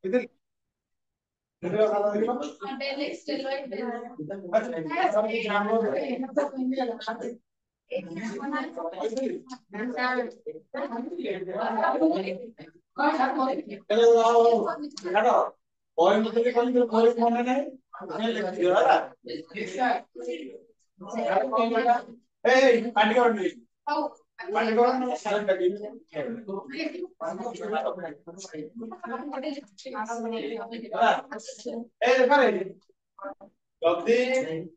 ଯଦି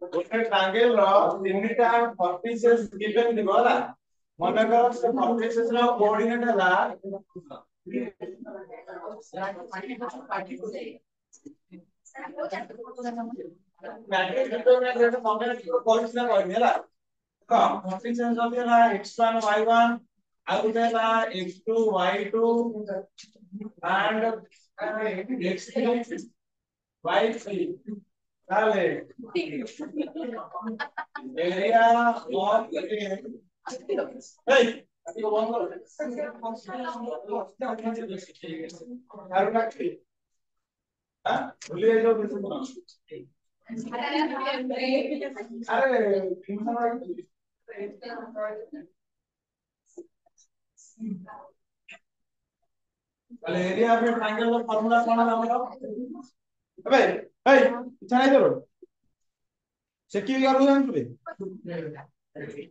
ଗୋଟେ ଟ୍ରାଙ୍ଗେଲ ର ତିନିଟା ଭର୍ଟିସେସ୍ ଗିଭେନ ଥିବ ହେଲା ମନେକର ସେ ଭର୍ଟିସେସ୍ ର କୋଅର୍ଡିନେଟ ହେଲା ମ୍ୟାଟ୍ରିକ୍ସ ଡିଟରମିନାଣ୍ଟ ରେଟ କମ୍ବିନେଟିଭ କରିଥିଲା କହିନି ହେଲା ତ ଭର୍ଟିସେସ୍ ଯଦି ହେଲା x1 y1 ଆଉ ଗୋଟେ ହେଲା x2 y2 and x3 y3 ताले एरिया ऑफ ए अभी वो बंद करो आरो काटी हां भूली जाओ बिल्कुल अरे ताले एरिया ऑफ ट्रायंगल का फार्मूला कोन हमरो अबे ए इच्छा नहीं करो से की करू जानछु बे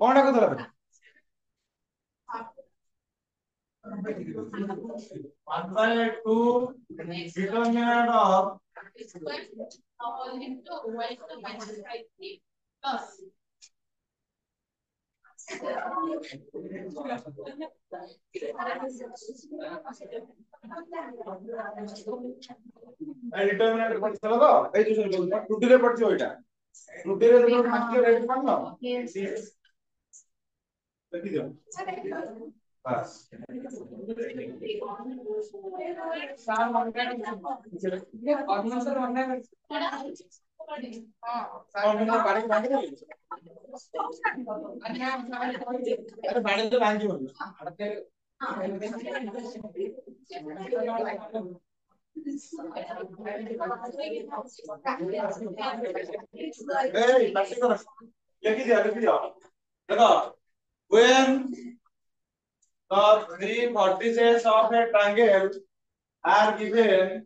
कोनटा को धरा 1/2 determinant of determinant पढ़ चलो तो ए जो बोल टूटी रे पढ़ जो एटा टूटी रे जो फास्ट रेट पढ़ लो देखि दो बस साल ऑर्गेनाइजर बनना है हां साल बाड़ी बांध दे अरे बाड़ी तो बांध दो लिखी दिया देखो when the three vertices of a triangle are given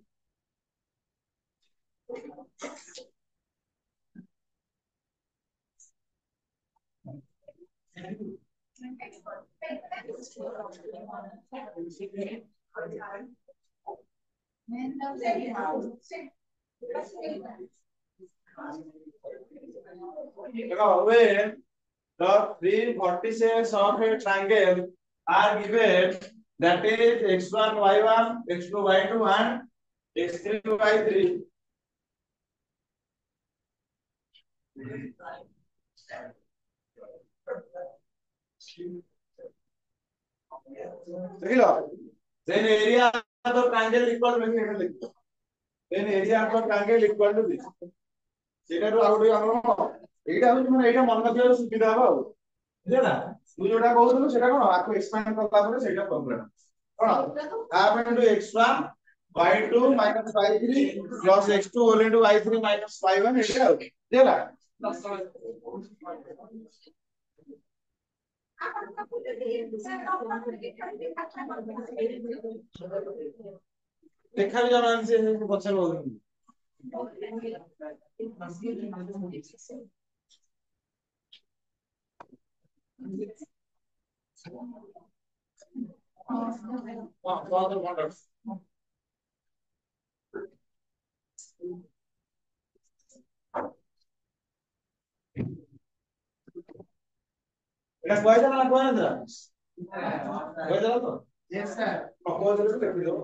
when the three vertices of a triangle are given that is x1 y1 x2 y2 and x3 y3 देखिलो then area of the triangle equal to this लिखो then area of the triangle equal to this सेटा रो out हमरो एटा हो মানে এটা মন রাখিবার সুবিধা হবে ଆଉ বুঝলা तू जोटा कहउथलो सेटा कोन आको एक्सपांड करला परे सेटा प्रॉब्लम कोन half into x1 y2 y3 plus x2 whole into y3 y1 एटा हो बुझला देखा भी जाना से पछर बोल father wonders এটা কয় জানা না কয় জানা কয় জানা তো यस सर কয় জানা তো লিখি দাও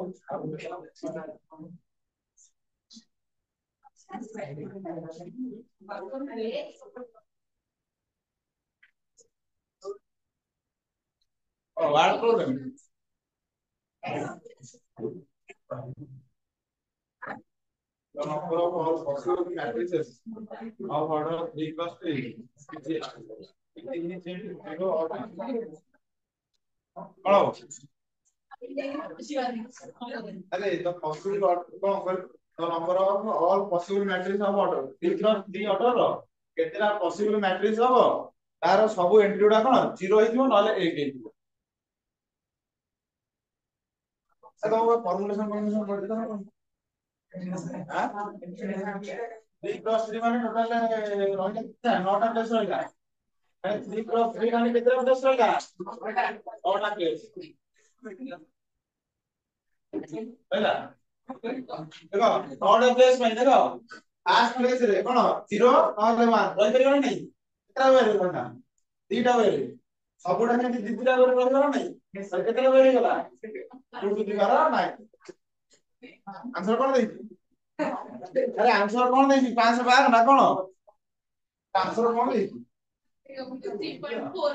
what problem the number of all possible matrices of order 3 plus 3 hello अरे the possible order the number of all possible matrix of order 3 order row केतेरा possible matrix हबो तार सब एंट्री उडा कोन 0 हेतिबो नले 1 हेतिबो आ तो फॉर्मुलेशन पढ़ि दो हां 3 क्रॉस 3 माने टोटल रहले 9टा प्लेस रहला 3 क्रॉस 3 माने केतेरा प्लेस रहला 9टा प्लेस ହେଲା देखो नॉट प्लेस में देखो फास्ट प्लेस रे कोन 0 नले 1 रहि परिबो नै केतरा वेरे कोनटा तीटा वेरे सबुडा के दिदिटा वेरे रहलो नै केतरा वेरे गला 2 टू 3 करा नै आंसर कोन देई अरे आंसर कोन देई 512 ना कोन आंसर कोन देई 3.4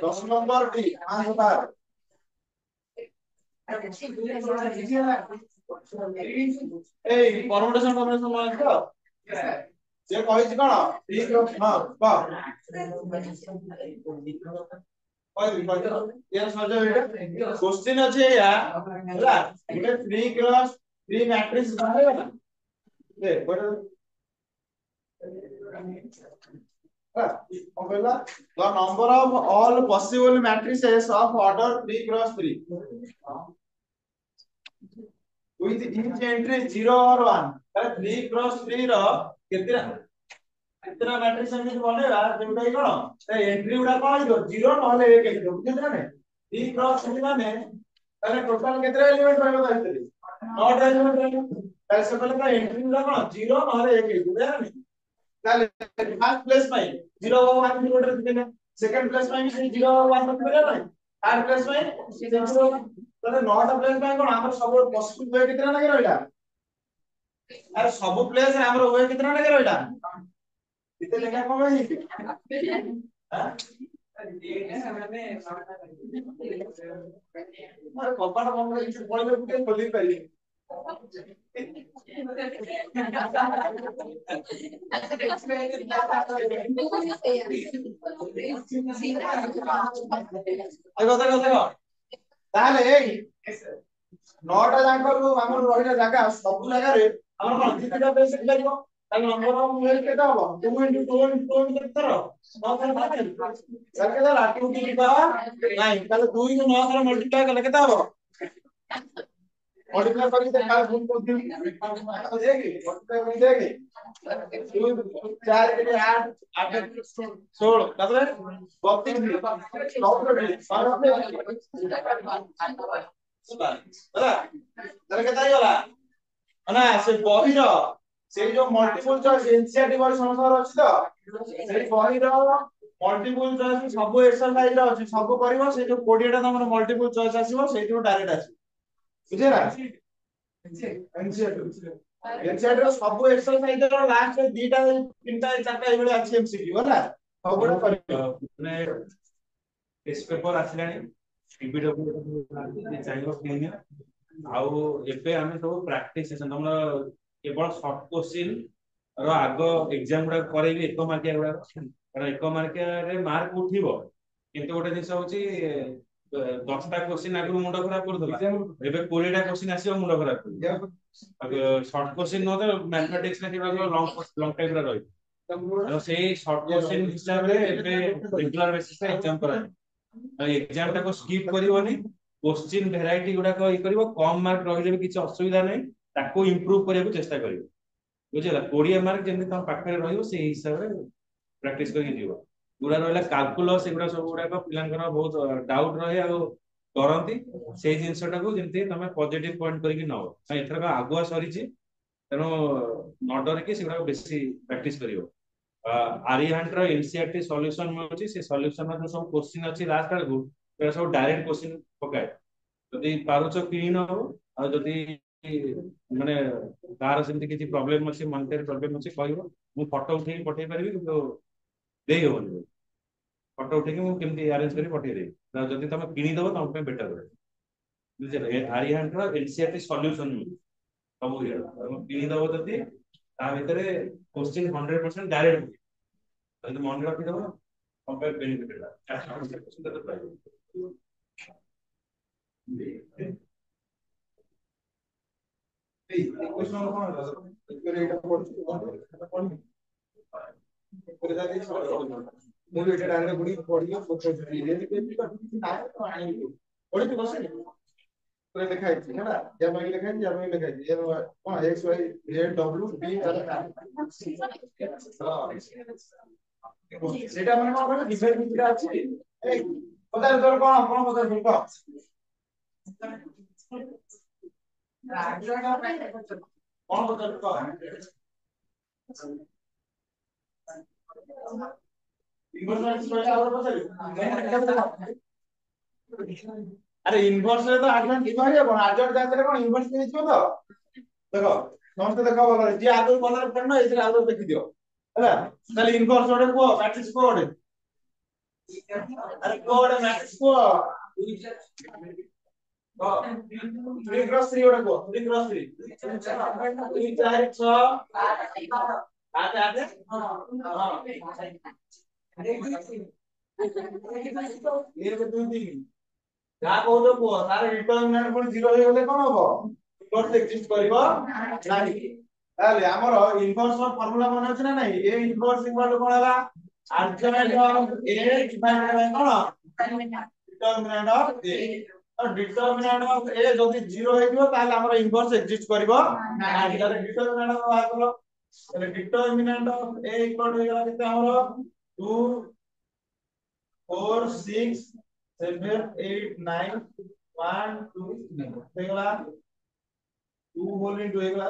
10 नंबर डी 512 ए परमुटेशन कॉम्बिनेशन मान तो जे कहि कोन ठीक हां बा ये समझो बेटा क्वेश्चन अछि या होला इने 3 क्रॉस 3 मैट्रिक्स बनेगा ना दे बड़ा the number of all possible matrices of order 3 cross 3 with each entry 0 or 1 तारे 3 cross 3 रो केतना केतना मैट्रिक्स हम बनेगा जेउटा ही कोन त एंट्री उडा कोन हो 0 नहले 1 हेतो बुझित ना 3 cross 3 माने तारे टोटल केतना एलिमेंट रहबो ताइतरी 9 एलिमेंट रहबो तारे से पहले का एंट्री उडा कोन 0 नहले 1 हेतो बुझा ना ताले फर्स्ट प्लेस में 0 1 किलोमीटर दिने सेकंड प्लेस में भी 0 1 किलोमीटर नहीं थर्ड प्लेस में 0 ताले 9टा प्लेस में कोन हमर सब पॉसिबल वे कितना लगे रहला अरे सब प्लेस रे हमर वे कितना लगे रहला इते लेखा कोन है हां अरे कपाट बंद कर पळले बुटे खोली पारी देखो देखो देखो ताले एई 9टा जाकर हमर रहिला जागा सब जागा रे हमर कोन दिटा बेस लागो ताले नंबर ऑफ मेल केटा हो 2 into 2 into 2 केते तर 9 तर बाकी सर केटा ला 2 की पावर 9 ताले 2 into 9 तर मल्टीप्लाई करले केटा हो मल्टीप्लाई करके तो काल गुण को दिन देगी मल्टीप्लाई कर देगी 4 के 8 8 16 ताले 32 होला ताले केटा होला ना से बही रो से जो मल्टीपल चॉइस एनसीईआरटी वाली समस्या अछि तो से बही रो मल्टीपल चॉइस सब एक्सरसाइज रो अछि सब करबो से जो 20 टा हमर मल्टीपल चॉइस आसीबो सेठो डायरेक्ट आसी बुझे ना एनसीईआरटी रो सब एक्सरसाइज रो लास्ट दीटा तीनटा चारटा एबळे अछि एमसीक्यू होला सबडा करबो माने टेस्ट पेपर आसिलानी पीबीडब्ल्यू चाहिबो केनिया आउ एबे हमें सब प्रैक्टिस सेशन हमरा केवल शॉर्ट क्वेश्चन रो आगो एग्जाम गुडा करेबी एक मार्किया गुडा कारण एक मार्किया रे मार्क उठिबो किंतु गोटे दिस होची 10टा क्वेश्चन आगु मुंड खराब कर दला एबे 20टा क्वेश्चन आसीबो मुंड खराब कर शॉर्ट क्वेश्चन न तो मैथमेटिक्स में केवल लॉन्ग टाइम रा रही तो से शॉर्ट क्वेश्चन हिसाब रे एबे रेगुलर बेसिस पे एग्जाम करा एग्जाम टा को स्किप करिवोनी क्वेश्चन वैरायटी गुडा को ई करिवो कम मार्क रहिले भी किछ असुविधा नै ताको इंप्रूव करिया को चेष्टा करिवो बुझिला 20 मार्क जेंति तम पाखरे रहियो से हिसाब रे प्रैक्टिस करि दियो गुडा रहला कैलकुलस एगुडा सब गुडा को पिलांकर बहुत डाउट रहे आ करंती से जिंसटा को जेंति तमे पॉजिटिव पॉइंट करिकि नओ एथरा का आगुआ सरीची तनो न डर के सेगुडा बेसी प्रैक्टिस करियो आरिहांट रो एनसीईआरटी सॉल्यूशन मिलुची से सॉल्यूशन में जो सब क्वेश्चन अछि लास्ट आगु से सब डायरेक्ट क्वेश्चन पकाय जदि पारुचो क्लीन हो आ जदि माने कार सेमति किछि प्रॉब्लम अछि मॉनिटरी प्रॉब्लम अछि कहइबो मु फोटो उठेई पठेई परबी तो देई होबो फोटो उठेई मु केमति अरेंज करी पठेई देई ନା ଯଦି ତମେ କିଣିଦବ ତମ ପାଇଁ ବେଟର ରହିବ ବୁଝିଲ ଆରିହାଣ୍ଟ ର ଏନସିଆରଟି ସଲ୍ୟୁସନ ସବୁ ଇଏ ତମେ କିଣିଦବ ଯଦି ତା ଭିତରେ କୋଶ୍ଚିନ୍ 100% ଡାଇରେକ୍ଟ ଯଦି ମନେ ରଖିଦବ ତମ ପାଇଁ ବେନିଫିଟ ହେଲା ଏଇ କ୍ୱେଶ୍ଚନ କଣ ହେଲା ଏଇଟା ପଢୁଛି ମୁଁ ଏଇଟା ଡାଇରେକ୍ଟ ପଢିକି ପଢିକି ବସେନି ଲେଖା ହେଇଛି ହେଲା या ପାଇଁ ଲେଖା ହେଇଛି या ପାଇଁ ଲେଖା ହେଇଛି କଣ x y z w b ସେଇଟା ମାନେ କଣ କହିଲ ଡିଭାଇଡ ଭିତରେ ଅଛି ଏଇ ପଦାରେ ତୋର କଣ ପଦାରେ କହ କଣ ପଚାରୁଛୁ କହ अरे इनवर्स रे तो आर्गुमेंट डिवाइड है कोन आर्गुमेंट जाते कोन इनवर्स में हिजो तो देखो समस्त देखो भलो जे आगु भलो पढनो एथि आगु देखि दियो हैला ताले इनवर्स ओडे को मैट्रिक्स को ओडे अरे को ओडे मैट्रिक्स को 3 क्रॉस 3 ओडे को 3 क्रॉस 3 3 4 6 आते आते हां ये तो 2 3 যা কହୁଛ କୁହ ତାର ଡିଟରମିନାଣ୍ଟ ପୁଣି 0 ହେଇଗଲେ କଣ ହବ ଇନଭର୍ସ ଏକ୍ଜିଷ୍ଟ କରିବ ନାହିଁ ତାହେଲେ ଆମର ଇନଭର୍ସ ର ଫର୍ମୁଲା ମନେ ଅଛି ନା ନାହିଁ a ଇନଭର୍ସ ଇକ୍ୱାଲ କଣ ହେଲା argument of a divided by କଣ ଡିଟରମିନାଣ୍ଟ ଅଫ a ତ ଡିଟରମିନାଣ୍ଟ ଅଫ a ଯଦି 0 ହେଇଯିବ ତାହେଲେ ଆମର ଇନଭର୍ସ ଏକ୍ଜିଷ୍ଟ କରିବ ନାହିଁ ତାହେଲେ ଡିଟରମିନାଣ୍ଟ ଅଫ ବାହାର କର ତାହେଲେ ଡିଟରମିନାଣ୍ଟ ଅଫ a ଇକ୍ୱାଲ ହେଇଗଲା କେତେ ଆମର 2 4 6 7 8 9 1 2 3 ହେଇଗଲା 2 होल इनटू ହେଇଗଲା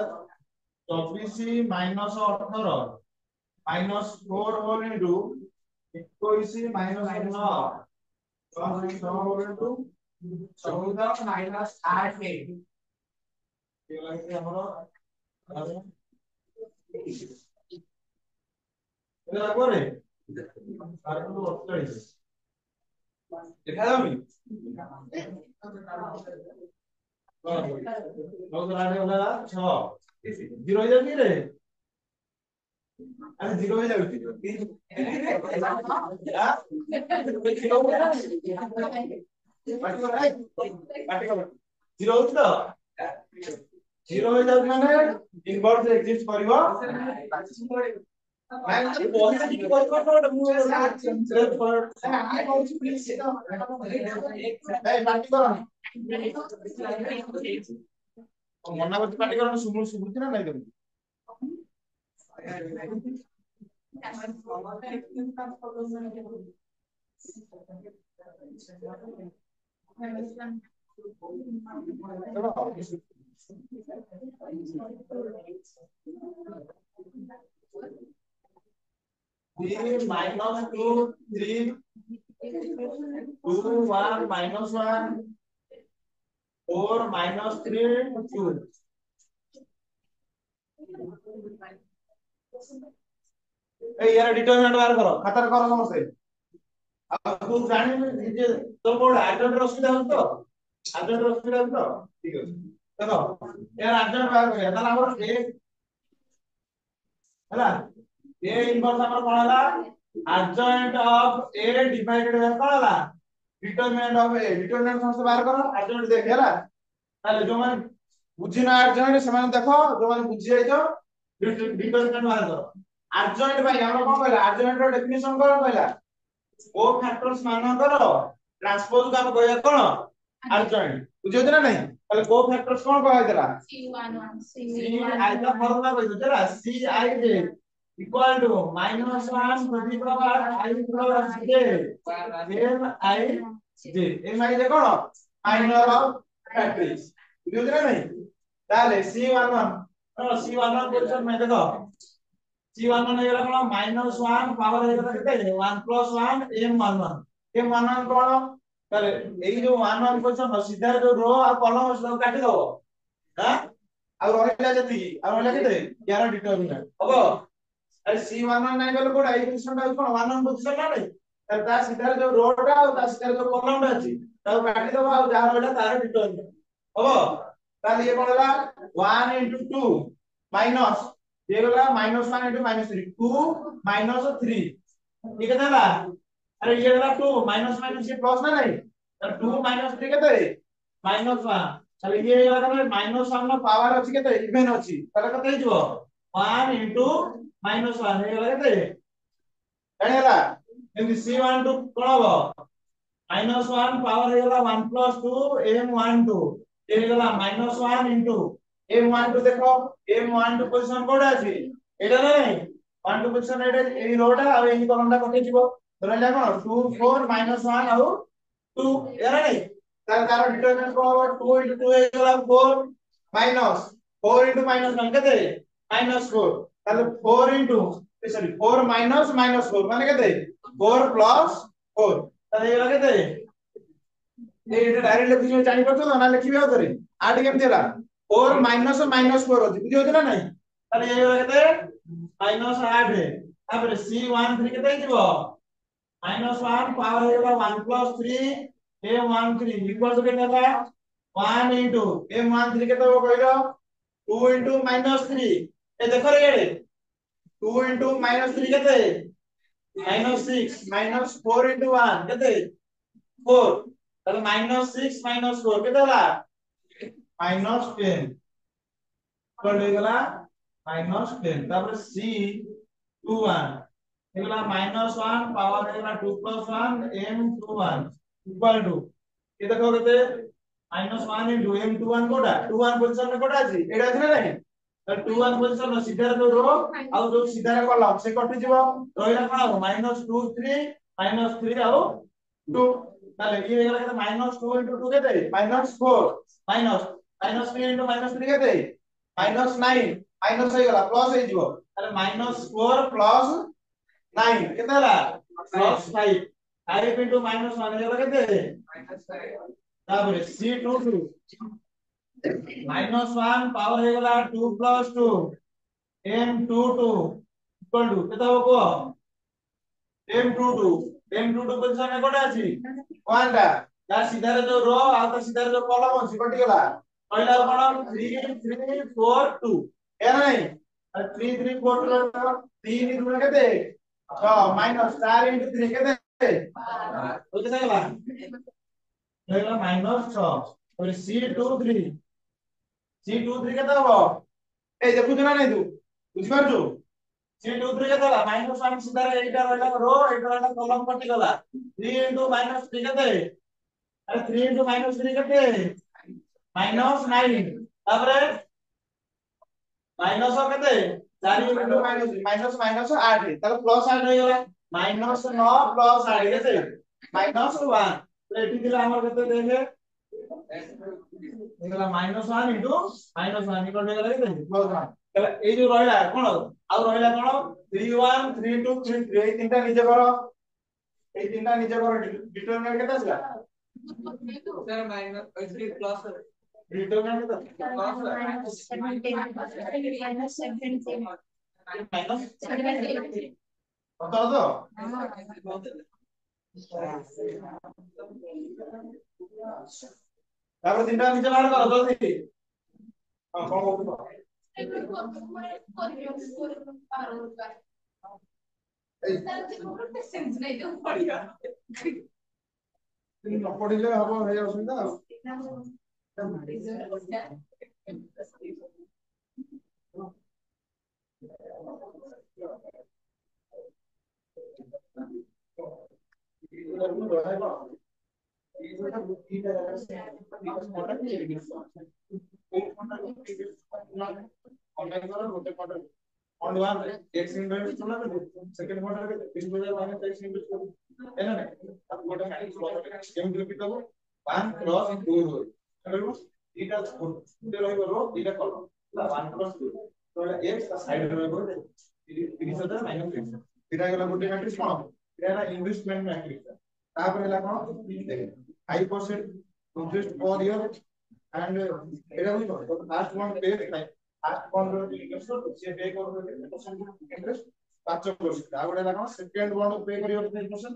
24 minus 18 minus 4 whole into 21 minus 9 plus 6 whole into 14 minus 8 ହେଇଗଲା କି ଆମର ଏଟା ପରେ ଆର ତ 48 देखा जाओ जीरो हो जाती रे अरे जीरो हो जाती जीरो हो तो जीरो हो जाती माने इनवर्स एग्जिस्ट करिवो मना करती पार्टी करन सुबुती ना नहीं करती minus 2 3 2 1 minus 1 4 minus 3 2 ए यार डिटरमिनेंट बाहर करो खाता करो समझे अब तू जानी जे तो कोड आर्गुमेंट असुविधा हो तो आर्गुमेंट असुविधा हो तो ठीक है देखो यार आर्गुमेंट बाहर कर ताला हमर ए हैला ए इनवर्स हमर कोन हला adjoint of a divided by कोन हला डिटरमिनेंट ऑफ ए डिटरमिनेंट समस्त बाहर करो adjoint देख हैला ताले जो माने बुझी ना adjoint से माने देखो जो माने बुझी जाइतो डिटरमिनेंट बाहर करो adjoint भाई हमरा कोन कहला adjoint रो डेफिनेशन कोन कहला को फैक्टर्स मानकर ट्रांसपोज का कहया कोन adjoint बुझियो ना नहीं ताले को फैक्टर्स कोन कहया देला c11 c आई का फॉर्मूला कहयो जरा c i j equal to minus 1 to the power I plus j m I j m I j cone minor of factors बुझियो ना नहीं ताले c11 c11 क्वेश्चन में देखो c11 ने गेला कोन -1 पावर हे गेला केते 1 + 1 m11 m11 कोन ताले एई जो 11 क्वेश्चन सीधा जो रो और कॉलम सब काटी दो हां और रहला जति और रहला केते 11 डिटरमिनेंट हबो अरे c11 नहीं गेलो कोड आई क्वेश्चन टा कोन 11 पोजीशन ना नहीं ତା ସିଧାରେ ଯୋଉ ରୋଟା ଆଉ ତା ସିଧାରେ ଯୋଉ କଲମଟା ଅଛି ତାକୁ କାଟି ଦବା ଆଉ ଯାହା ରହିଲା ତାର ଡିଟରମିନାଣ୍ଟ ହବ। ତାହେଲେ ଇଏ କଣ ହେଲା 1 * 2 ମାଇନସ ये गला -1 * -3 2 - 3 ठीक है ना। अरे ये गला 2 माइनस माइनस ये प्लस ना नहीं तो 2 - 3 केते -1 चल ये गला -1 नो पावर अछि केते इवन अछि तले केते हिजो 1 * -1 हे गला केते जानि हला एमि C12 कोन हबो -1 पावर हे गला 1 + 2 m12 ये गला -1 * m12 देखो m12 पोजीशन कोड अछि एटा नहीं 12 पोजीशन एटा एई रोटा आ एई कॉलमटा कटे जीवो तो रहला कोन 2 4 -1 ଆଉ 2 एरा नहीं तार तार डिटरमिनेंट कोन हबो 2 * 2 हे गला 4 माइनस 4 * -1 केते -4 ताले 4 * सॉरी 4 - -4 माने केते 4 + 4 ताले एरा केते एटा डायरेक्ट लिखि जानि परछो ना लिखिबे आ करे आ टी केमति हला 4 - -4 अछि बुझि होछ ना नहीं ताले ए गला केते -8 तापर C13 केते हिजो -1 पावर हे गला 1 + 3 m13 इक्वल टू केते हला 1 * m13 केते हो कहलो 2 * -3 ए देखो रे एडे 2 * -3 केते -6 -4 * 1 केते 4 ताले -6 -4 केते हला -10 कोन हे गला -10 तापर C21 हे गला -1 पावर हे गला 2 + 1 m21 इक्वल टू ये देखो केते -1 * m21 कोटा 21 पोजीशन में कोटा अछि एडा अछि ना नहीं तो 21 पोजीशन में सीधा जो रो आ जो सीधा कॉलम से कटि जीवो रहिला कोन -2 3 -3 ଆଉ 2 ताले ये गला केते -2 * 2 केते -4 माइनस -3 * -3 केते -9 माइनस हे गला प्लस हे जीवो ताले -4 + 9 केते हला +5 5 * -1 हे गला केते तापर C22 -1 पावर हे गला 2 + 2 m22 इक्वल टू केते हो को m22 पोजीशन में कोटा अछि 1 टा ता सीधा रे जो रो आ ता सीधा रे जो कॉलम अछि कटि गला पहिला कोन 3 3 4 2 ए नहीं 3 3 4 2 3 2 केते 6 माइनस 4 * 3 केते हो केते गला हेला -6 और C23 केते हबो ए देखु ना नहीं तू बुझि पारछु C23 केते हला -1 सीधा रे एटा रहला रो एटा रहला कॉलम कटि गला 3 * -3 केते अरे 3 * -3 केते -9 तापरे माइनस केते 4 * माइनस माइनस 8 ताले प्लस 8 हे गला -9 + 8 केते -1 तो एठी दिला हमर केते देखे एगला -1 * -1 इक्वल हो गला केते +1 ताले ए जो रहला कोन आ रहला कोन 31 32 33 ए तीनटा निजे करो ए तीनटा निजे करो डिटरमिनेंट केते आसला सर माइनस प्लस डिटरमिनेंट केते -17 बता दो तापर तीनटा निजे बाहर करो जल्दी हां कोन बोलतो न पढ़िले हबो हे असुविधा on one x inverse चला सेकंड क्वार्टर के 3 x inverse है ना अब गोटा माइनस केम रिपीट हो 1 + 2 हो चलो एटा दे रही रो एटा कॉलम 1 + 2 तो x का साइड रे रो 30000 माइनस 3 एटा गला गोटे मैट्रिक्स कोन एटा इन्वेस्टमेंट मैट्रिक्स तापर हला कोन 5% interest per year and एटा होई तो फास्ट वन पे फास्ट वन रो इंटरेस्ट से पे कर दे इंटरेस्ट 5% आ गोटे हला कोन सेकंड वन पे करियो 10%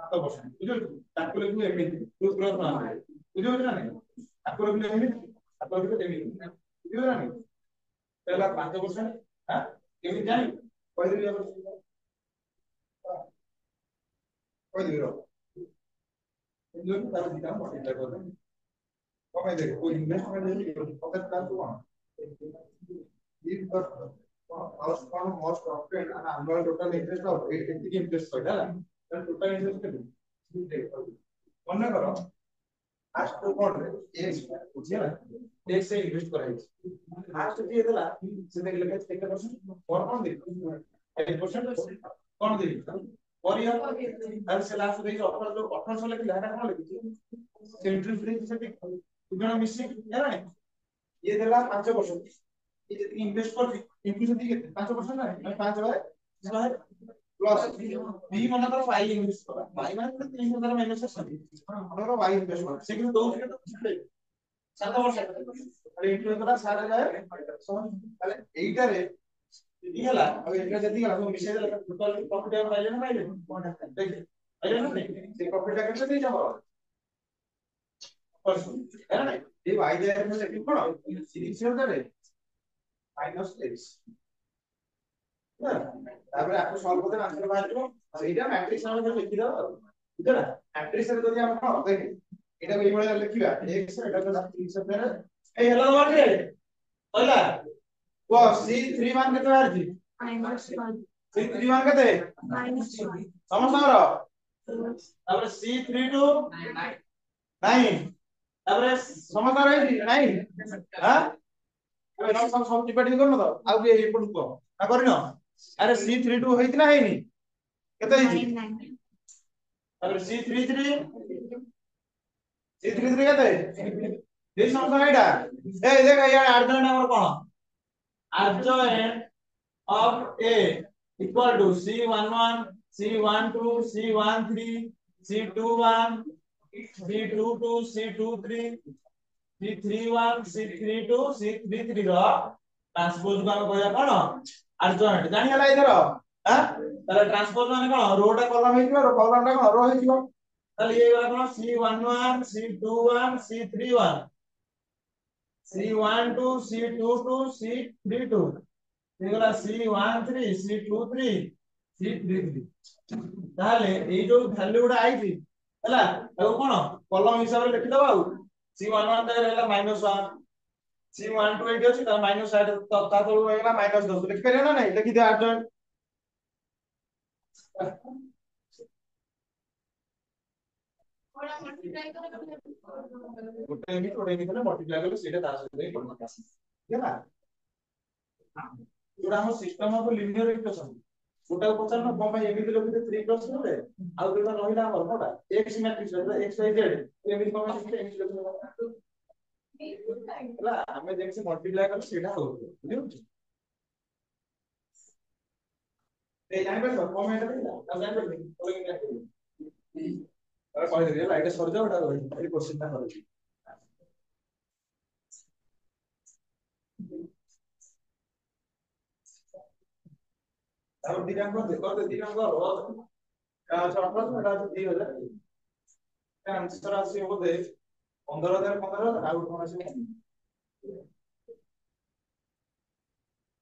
7% বুঝୁଛୁ ତାକୁ ଲେଖିବୁ ଏମିତି ଟୁ ପ୍ଲସ୍ 1 ବୁଝୁଛୁ ନା ନାହିଁ ତାକୁ ଲେଖିବୁ ଏମିତି ତାକୁ ଲେଖିବୁ ଏମିତି ବୁଝୁଛୁ ନା ନାହିଁ ହେଲା 5% ହାଁ କେମିତି ଜାଣି କହିଦେବି କହିଦେବି ରହ ଏମିତି ତାର ଦିଟା ମଲ୍ଟିପ୍ଲାଏ କରିଦେବି କଣ ପାଇଁ ଦେଖ କୋଉ ଇନଭେଷ୍ଟମେଣ୍ଟ ହେଇଛି ପକେଟ ତାକୁ କଣ if the cost from most profit and annual total interest of 8 interest କହିଲା ହେଲା ତାର total interest କେତେ ମନେ କର ଫାଷ୍ଟ କୋଡ ରେ x ବୁଝିଲା x ରେ ଇନଭେଷ୍ଟ କରାଯାଇଛି ଫାଷ୍ଟ କିଏ ଦେଲା ସେ ଦେଖିଲେ କେତେ ପରସେଣ୍ଟ କଣ କଣ ଦେଇଛି 8% କଣ ଦେଇଛି ପରିହା ତାର ସେ ଲାଷ୍ଟ ଦେଇଛି 1800 ଲେଖିଲା এটা କଣ ଲେଖିଛି ସେଣ୍ଟ୍ରି ଫ୍ରି ସେଠି ଦୁଜଣ ମିଶି ହେଲା ये देला 5% ये जति इन्वेस्ट कर इनकु जति केते 5% ना 5 बाय 100 प्लस बी मन कर y इन्वेस्ट कर y माने 3000 माइनस 70 हमरो y इन्वेस्ट कर से कि दो के 7% अरे इनकु देला 7000 ताले एइटा रे यदि हला अब एटा जति हला मिसे देला टोटल प्रॉफिट पाइले ना पाइले देख पाइले ना से प्रॉफिट का केते दे जाबो है ना ये y दे में लेकिन कोन इनिशियल दे माइनस x तापर आपको सॉल्व करते आंसर बाहर जो एटा मैट्रिक्स हम लिखि दो बुझला मैट्रिक्स रे जदी हम कोन देख एटा एई भले लिखिबा x एटा तो 3 से फेर ए हेलो बाटे कहला वो c31 केते बाहर जी -1 c31 केते -1 समझ रो तापर c32 9 तापर समझ रो है 9 हां ए सब डिपेंड करनो तो आउ के इनपुट को ना करिनो अरे c32 होइतिना हेनी केते हिची तापर c33 केते देख समझ एटा ए देख यार अर्जन नंबर कोन अर्जन of a equal to c11 c12 c13 c21 c22 c23 c31 c32 c33 row transpose को हम कहया कोन अर्जन जानि हला इधर हां ताले ट्रांसपोज माने कोन रोटा कॉलम हेजिबो रो कॉलम टा कोन रो हेजिबो ताले ये वाला कोन c11 c21 c31 c12 c22 c32 एगला c13 c23 c33 ताले ए जो वैल्यू उडा आइची हला एगो कोन कॉलम हिसाब रे लिखि दबा c11 तक रहला -1 c12 एटी अछि त -8 ता तो रहला -10 लिखि करियो ना नहीं लिखि दे अर्जन गोटे एमिट ने मल्टीप्लाई करले सेटा ता सहित करना हैला जोड़ा हम सिस्टम ऑफ लिनियर इक्वेशन गोटा क्वेश्चन न कोन भाई एमिति लोके 3 प्लस रे आ जोटा रहिला हमर कोटा x मैट्रिक्स रे x y z एमिति कोन एमिति लोके हैला हमें जेक से मल्टीप्लाई कर सेटा हो बुझियो ए जानि पे कमेंट देला अब जानि पे फॉलोइंग क्या करियो अरे कहि दे लाइट सर जाओ एटा ए क्वेश्चन ना करो अब दिनांक देखो तो दिनांक रो चौपन एटा 2000 का आंसर आसी बोधे 15015 आउट कोन आसी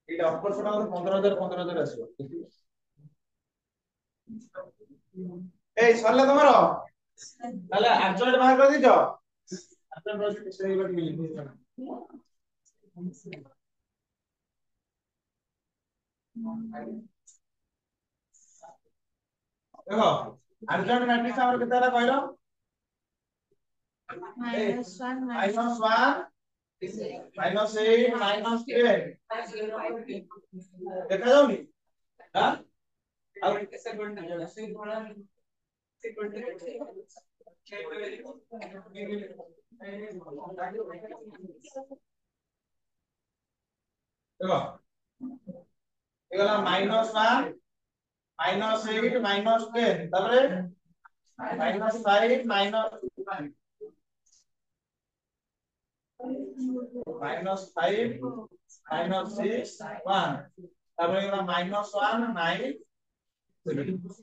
एटा ऑफकोर्स ना 15000 आसी ए सरले तमरो ताले अर्जन बाहर कर दिजो अर्जन रोज किसे बात मिली देखो अर्जन मैट्रिक्स हमर केतेला कहलो -1 -8 -10 देखा जाउनी हां अब कैसे करना है ऐसे थोड़ा देखो एगला -1 -8 -10 তারপরে -5 -2 -5 -6 1 তারপরে এগুলা -1 9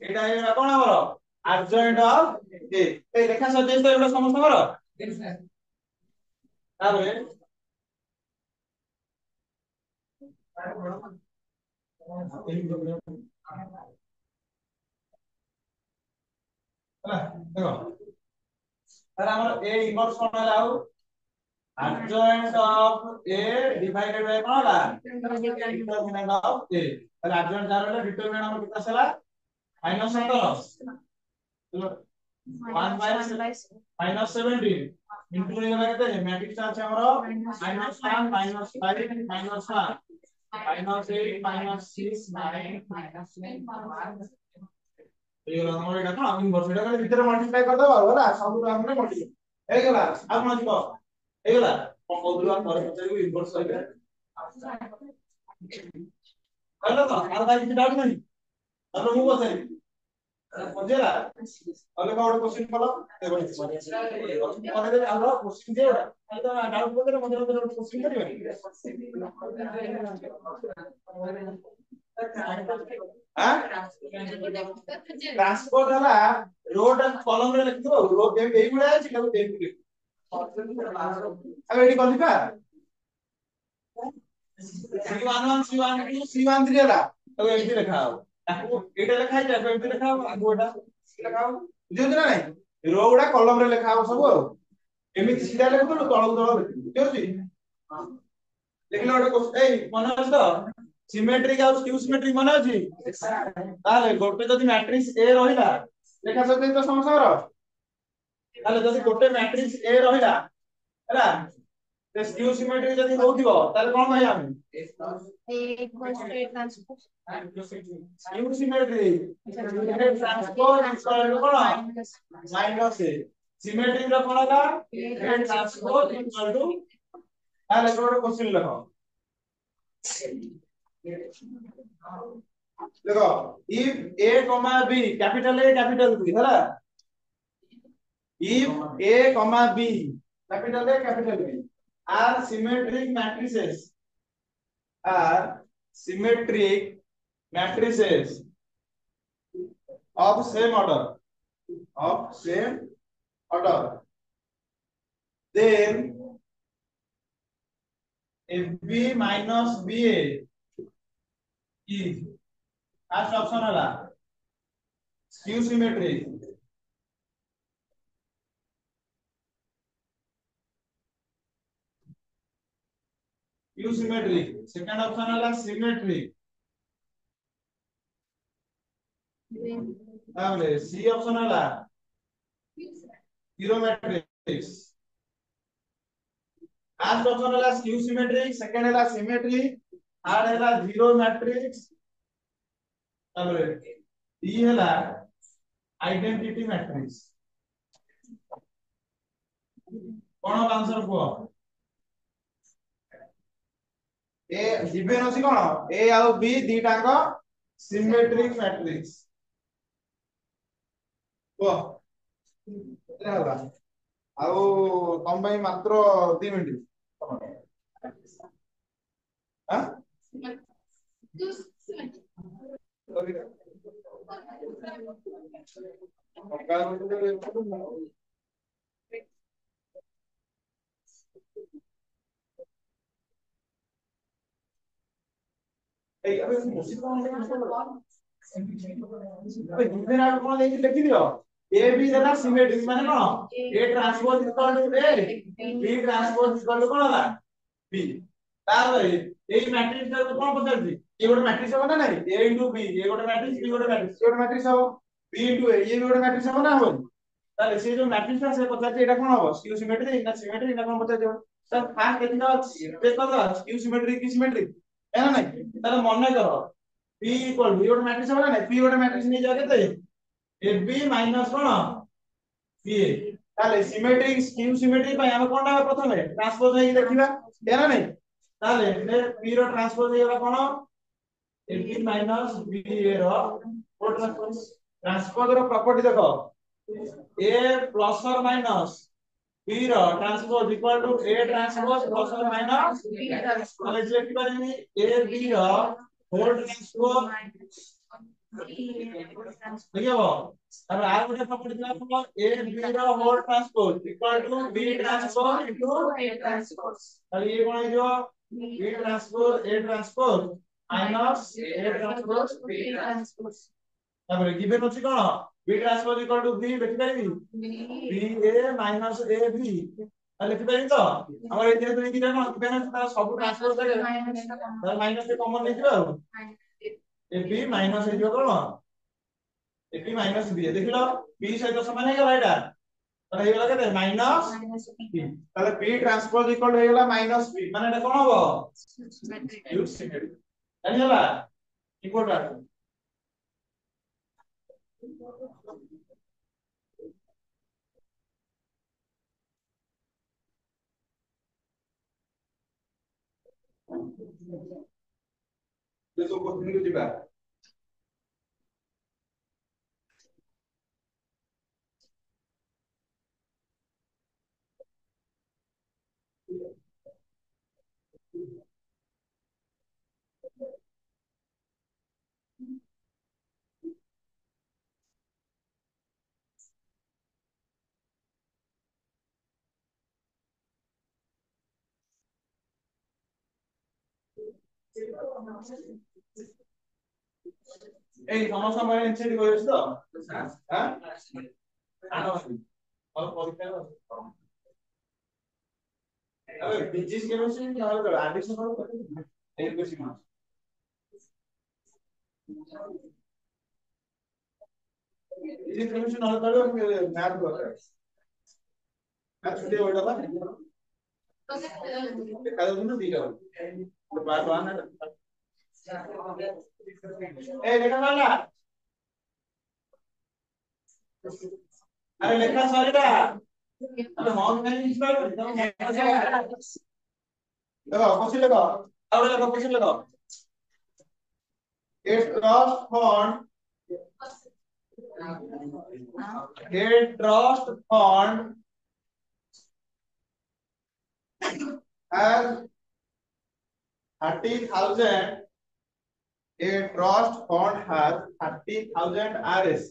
এটা এগুলা কোন হলো adjoint of A এই লেখা ସଜେଇଛି ତ ଏଗୁଡ଼ା ସମସ୍ତଙ୍କର ତାପରେ ହେଲା ଦେଖ ତାର ଆମର A inverse କଣ ହେଲା ଆଉ adjoint of A divided by କଣ ହେଲା determinant of A ତାହେଲେ adjoint ଯାହାର ହେଲା determinant ଆମର କେତେ ଆସିଲା -17 1 minus 17 into ହେଇଗଲା କେତେ ମ୍ୟାଟ୍ରିକ୍ସ ଅଛି ଆମର -1 -5 -1 -8 -6 9 ହେଇଗଲା ଆମର ଏଟା କଣ ଇନଭର୍ସ ଏଟା ଖାଲି ଭିତରେ ମଲ୍ଟିପ୍ଲାଇ କରିଦବା ଆଉ ହେଲା ସବୁ ଆମର ମଲ୍ଟିପ୍ଲାଇ ହେଇଗଲା ଆଉ କଣ ଯିବ ହେଇଗଲା କଣ କହୁଥିଲୁ ଆଉ ପରେ ପଚାରିବୁ ଇନଭର୍ସ କହିବେ କହିଲ ତ ଆଉ କାଇଁ କିଛି ଡାଉଟ ନାହିଁ ତାପରେ ମୁଁ ପଚାରିବି ବୁଝିଲା ତାହେଲେ କଣ ଗୋଟେ କ୍ୱେଶ୍ଚନ କଲ ଆମର କ୍ୱେଶ୍ଚନ ଦିଅ ଖାଲି ତ ଡାଉଟ ପକେଇଲେ ମଝିରେ ମଝିରେ ଗୋଟେ କ୍ୱେଶ୍ଚନ କରିବେ ट्रांसपोर्ट हला रोड एंड कॉलम रे लिखिबो रो एई गुडा अछि ताको देबि लिख अब एडी कलिपा C11 C12 C13 हला ताको एडी लिखा हो ताको एटा लिखा जाय एडी लिखा हो आगु एटा लिखा हो बुझियो ना नहीं रो गुडा कॉलम रे लिखा हो सब एमिति सीधा लिखिबो तळ तळ लिखिबो केउछि लिखिलो ओटा क्वेश्चन एई मन अछि तो सिमेट्रिक और स्क्यू सिमेट्रिक मन अछि ताले गोटे जदि मैट्रिक्स ए रहिला लेखा सकै तो समस्या ताले जदि गोटे मैट्रिक्स ए रहिला हैला ते स्क्यू सिमेट्रिक जदि होउथिबो ताले कोन कहै हम A equals to A transpose skew symmetric transpose equal to कोन माइनस ए सिमेट्रिक रो कोन होला ए ट्रांसपोज इक्वल टू ताले कोन क्वेश्चन लिखो देखो if a comma b capital A capital B है ना if a comma b capital A capital B are symmetric matrices of same order then FB minus BA is first option होला skew symmetric second option होला symmetric ताबले C option होला zero matrix first option होला skew symmetric second होला symmetric third होला zero matrix ताबले D होला identity matrix कोन answer को ए given अछि कोन ए और बी दीटांग सिमेट्रिक मैट्रिक्स को एला आउ तम भाई मात्र 2 मिनिट हां ए अबे मुसी कोन लिखि दियो ए बी देला सिमेट्रिक माने कोन A transpose equal to A B transpose equal to कोन होला बी तारे ए मैट्रिक्स को कोन पछारछि ए गोटे मैट्रिक्स हो ना नहीं a * b ए गोटे मैट्रिक्स b गोटे मैट्रिक्स गोटे मैट्रिक्स हो b * a ये भी गोटे मैट्रिक्स हो ना हो ताले से जो मैट्रिक्स से पछारछि एटा कोन हो स्क्यू सिमेट्रिक ना सिमेट्रिक ना कोन पछारछि सर फास्ट देखिना चेक कर दो स्क्यू सिमेट्रिक की सिमेट्रिक है ना नहीं ताले मन करो p इक्वल b गोटे मैट्रिक्स हो ना नहीं p गोटे मैट्रिक्स नहीं जाके ते ab माइनस कोन pa ताले सिमेट्रिक स्क्यू सिमेट्रिक भाई हम कोनटा प्रथम ट्रांसपोज हे देखिबा है ना नहीं ताले p रो ट्रांसपोज हेला कोन ab माइनस ba रो ट्रांसपोज रो प्रॉपर्टी देखो a plus or minus b रो transpose equal to a transpose plus or minus b transpose लिखि पारिनी a b रो होल ट्रांसपोज देखियो अब आर गोटे प्रॉपर्टी दिला हम ए बी रो whole transpose equal to B transpose into A transpose. ताले ये कोन जो B transpose A transpose minus A transpose B transpose. तापर गिवन अछि कोन B transpose equal to B लिखि पारिबी B. B A minus A B लिखि पारिबी तो हमर ए जेतु दिटा कोन गिवन ता सब ट्रांसपोज करे तार माइनस के कॉमन लिखिबा ए बी माइनस हे जो कोन ए बी माइनस बी देखिलो बी सहित समान हे गला एटा তাহলে এই গলা কেতে মাইনাস বি তাহলে বি ট্রান্সপোজ ইকুয়াল হয়ে গেল মাইনাস বি মানে এটা কোন হবে ইউজ সিমেট্রি জানি হলা ইম্পর্টেন্ট দেখো কোশ্চেন দিবা এই সমস্যা মানে এনসিডি করেছ তো হ্যাঁ আনো আর পরীক্ষা আরে ফিজিক্স কেমিস্ট্রি তাহলে তো অ্যাডিশন করো এই বেশি মাস ফিজিক্স কেমিস্ট্রি না হলে ম্যাথ করতে ম্যাথ ছুটি ওইটা না কাজ জন্য দিটা বাদ ওয়ান এই লেখা না আরে লেখা সরিটা আরে মাউস নাই ইউজ করো দেখো কোশ্চেন লেখো আরে লেখো কোশ্চেন লেখো a trust fund has 30,000 a trust fund has 30,000 RS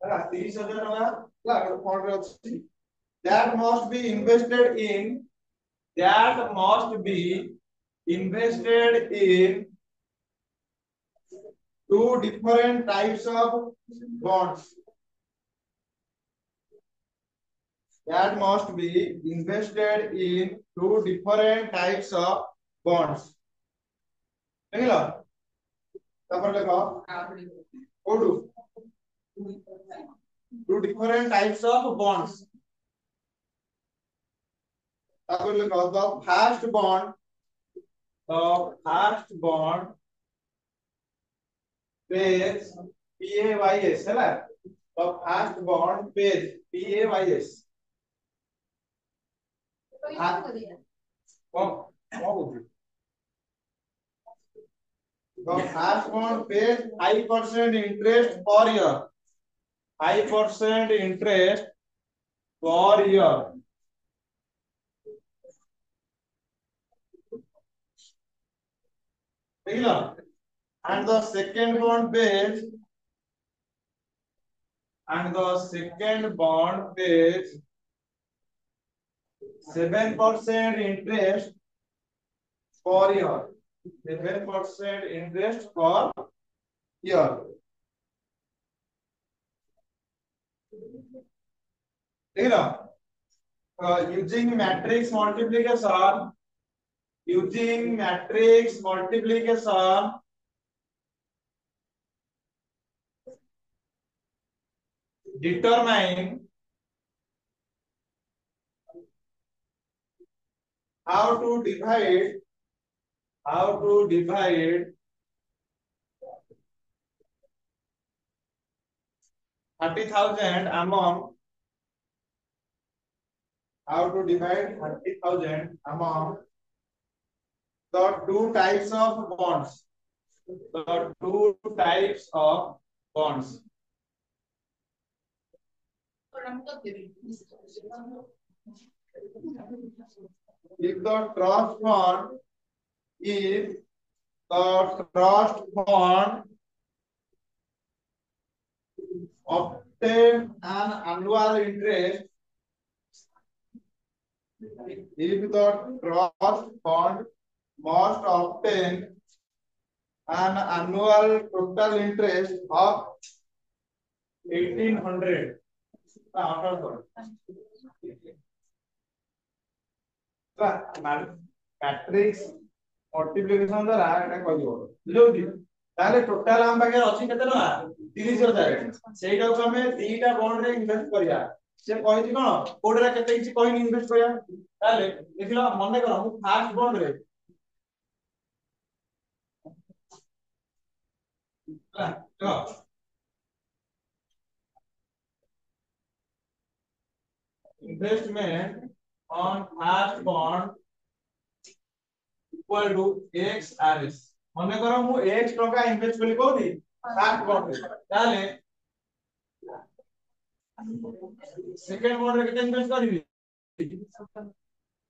30,000 টাকা লাগা ফন্ড আছে that must be invested in two different types of bonds that must be invested in two different types of bonds देखला তারপর লেখো কোডু two different types of bonds তারপর লেখো the first bond pays PAYS है ना the first bond pays PAYS कौन the first bond pays 5% interest per year 5% interest per year देखला and the second bond pays 7% interest per year 7% interest per year देखला using matrix multiplication determine how to divide 30,000 among 30,000 among the two types of bonds if the trust fund obtain an annual interest if the trust fund must obtain an annual total interest of 1800 matrix multiplication द्वारा एटा कहियो बुझौती ताले total हम पाखे अछि केते टका 30000 सेइटा को हमें दीटा बॉन्ड रे इन्वेस्ट करिया से कहिछि कोन कोडरा केते किछि कहिनि इन्वेस्ट करिया ताले देखिलो मने करो मु फर्स्ट बॉन्ड रे तो investment on first bond equal to XRS मने करो मु x टका इन्वेस्ट कली कोदी फर्स्ट बॉन्ड रे ताले सेकंड बॉन्ड रे केते इन्वेस्ट करबी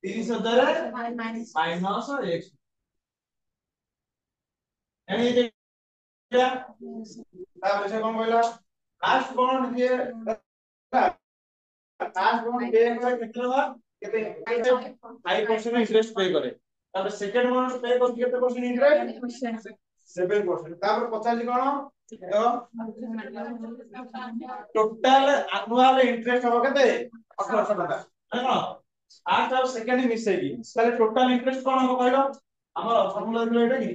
30000 माइनस x एनी जे तापर से कोन कहला फर्स्ट बॉन्ड जे फर्स्ट बॉन्ड पे करे केते लगा केते 5% इंटरेस्ट पे करे तापर सेकंड बॉन्ड पे कर केते परसेंट इंटरेस्ट 7% तापर 50 कोन टोटल एनुअल इंटरेस्ट हो केते 1800 टका है ना फर्स्ट और सेकंड मिसेगी ताले टोटल इंटरेस्ट कोन हो कहलो हमर फार्मूला दिलो एटा की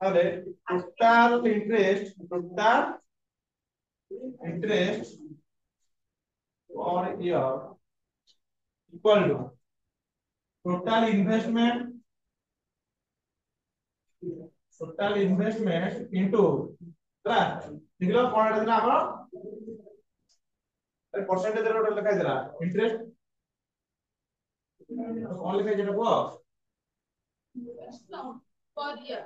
ताले total interest for year equal to total investment into ହେଲା ଦେଖିଲ କଣ ଏଟା ଥିଲା ଆମର परसेंटेज रे टोटल लिखा दिला इंटरेस्ट कौन लिखा जेटा को per year.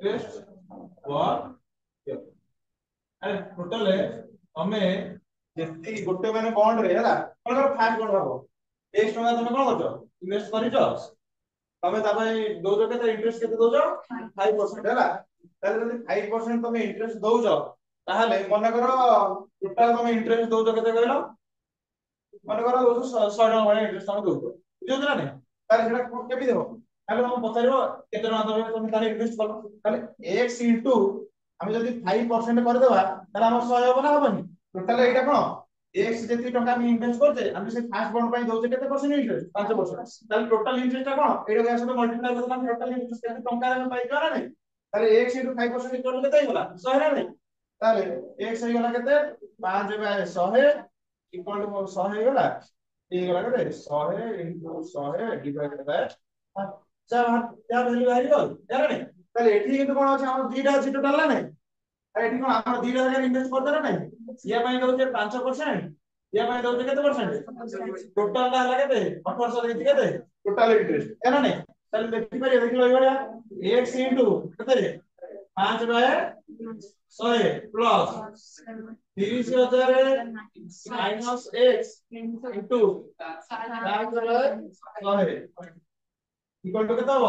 इंटरेस्ट पर अरे टोटल हमें जेती गोटे माने बॉन्ड रे हला कोन फास्ट बॉन्ड हबो 1 टका तमे कोन करछो इन्वेस्ट करिछो तमे तापे दोजो केते इंटरेस्ट केते दोजो 5% हला ताले जदी 5% तमे इंटरेस्ट दोजो ताहले मने करो टोटल तमे इंटरेस्ट दोजो केते कहलो मने करो दोजो 100 टका वाला इंटरेस्ट तमे दोजो बुझो ना नै ताले सेटा केबी देबो ताले हम पचारिबो केते टका तमे तमे ताले इन्वेस्ट करो ताले x इनटू हम जदी 5% कर देबा ताले हम 100 होबो ना होबनी टोटल एटा कोन x जेती टका हम इन्वेस्ट करते हम से फर्स्ट बॉन्ड पे दोजे केते परसेंट इंटरेस्ट 5% ताले टोटल इंटरेस्ट कोन एटा के साथ मल्टीप्लाई करते हम टोटल इंटरेस्ट केते टका रे पाई करा नै ताले x इनटू 5% इक्वल केते होइला 100 ना नै ताले x होइला केते 5 बाय 100 इक्वल टू 100 होइला ये गला केते 100 इनटू 100 डिवाइडेड बाय अच्छा क्या वैल्यू आई हो यार नै ताले एठी किंतु कोन अछि हम दीटा अछि टोटल ना नै अरे एठी कोन हम 2000 इन्वेस्ट करते ना नै ये ପାଇଁ दउचे 5% ये ପାଇଁ दउचे केते परसेंट टोटल ला हला केते 1800 देती केते टोटल इंटरेस्ट है ना नै ताले देखि परिए देखिलो ए बढिया x केते 5 by 100 plus 30000 minus x into 5 by 100 equal to केते हो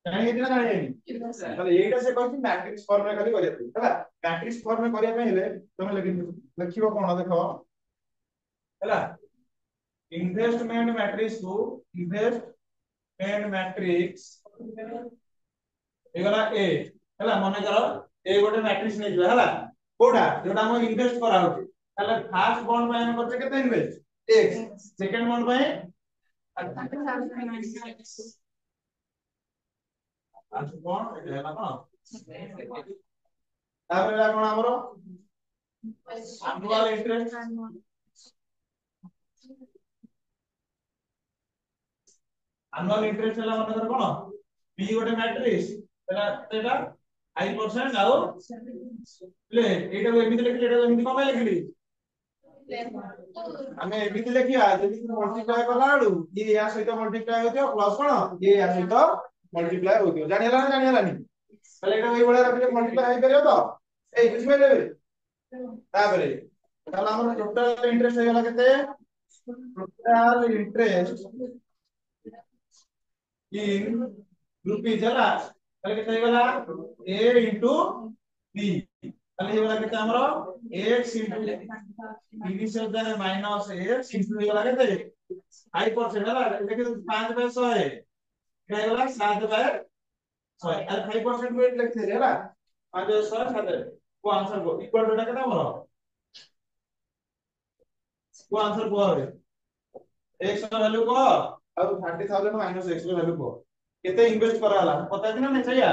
नहीं इतना नहीं मतलब एटा से कहछि मैट्रिक्स फॉर्म में खाली करिया हैला मैट्रिक्स फॉर्म में करिया पे हेले तमे लिखिबो कोन देखो हैला इन्वेस्टमेंट मैट्रिक्स को इन्वेस्टमेंट मैट्रिक्स एगला ए हैला माने करो ए गोटे मैट्रिक्स नै जो हैला कोडा जोटा हम इन्वेस्ट करा होती हैला फर्स्ट बॉन्ड में हम करते केते इन्वेस्ट x सेकंड बॉन्ड में आज कोन एला कोन तापर एला कोन हमरो एनुअल इंटरेस्ट एनुअल इंटरेस्ट एला माने कर कोन p गोटे मैट्रिक्स एला तेटा 5% आउ ले एटा को एमिति लिखले एटा को एमिति कम लिखली हमें एमिति लिखिया जदी मल्टीप्लाई कला आडू ये या सहित मल्टीप्लाई होतियो प्लस कोन ये या सहित मल्टीप्लाई होतियो जानि हला नि पहले एटा एई बडा रखले मल्टीप्लाई हाई करियो तो ए कुछ में लेबे तापरे তাহলে আমরা টোটাল ইন্টারেস্ট হয়ে গেল কেতে টোটাল ইন্টারেস্ট ইন রুপিজ ହେଲା তাহলে কেতে হয়ে গেল a ইনটু b তাহলে হয়ে গেল কেতে আমরা x into 30000 minus x into হয়ে গেল কেতে 5% ହେଲା এটা কিন্তু 5 বাই 100 है এটা হয়ে গেল 7 বাই 100 আর 5% ওয়েট লিখতে ହେଲା 5 বাই 100 7 को आंसर को इक्वल टू এটা কেতে আমরা को आंसर को হবে x ର ଭ୍ୟାଲୁ କହ ଆଉ 30000 ମାଇନସ x ର ଭ୍ୟାଲୁ କହ କେତେ ଇନଭେଷ୍ଟ କରାହେଲା ପତା ଅଛି ନା ନାହିଁ ସେଇଆ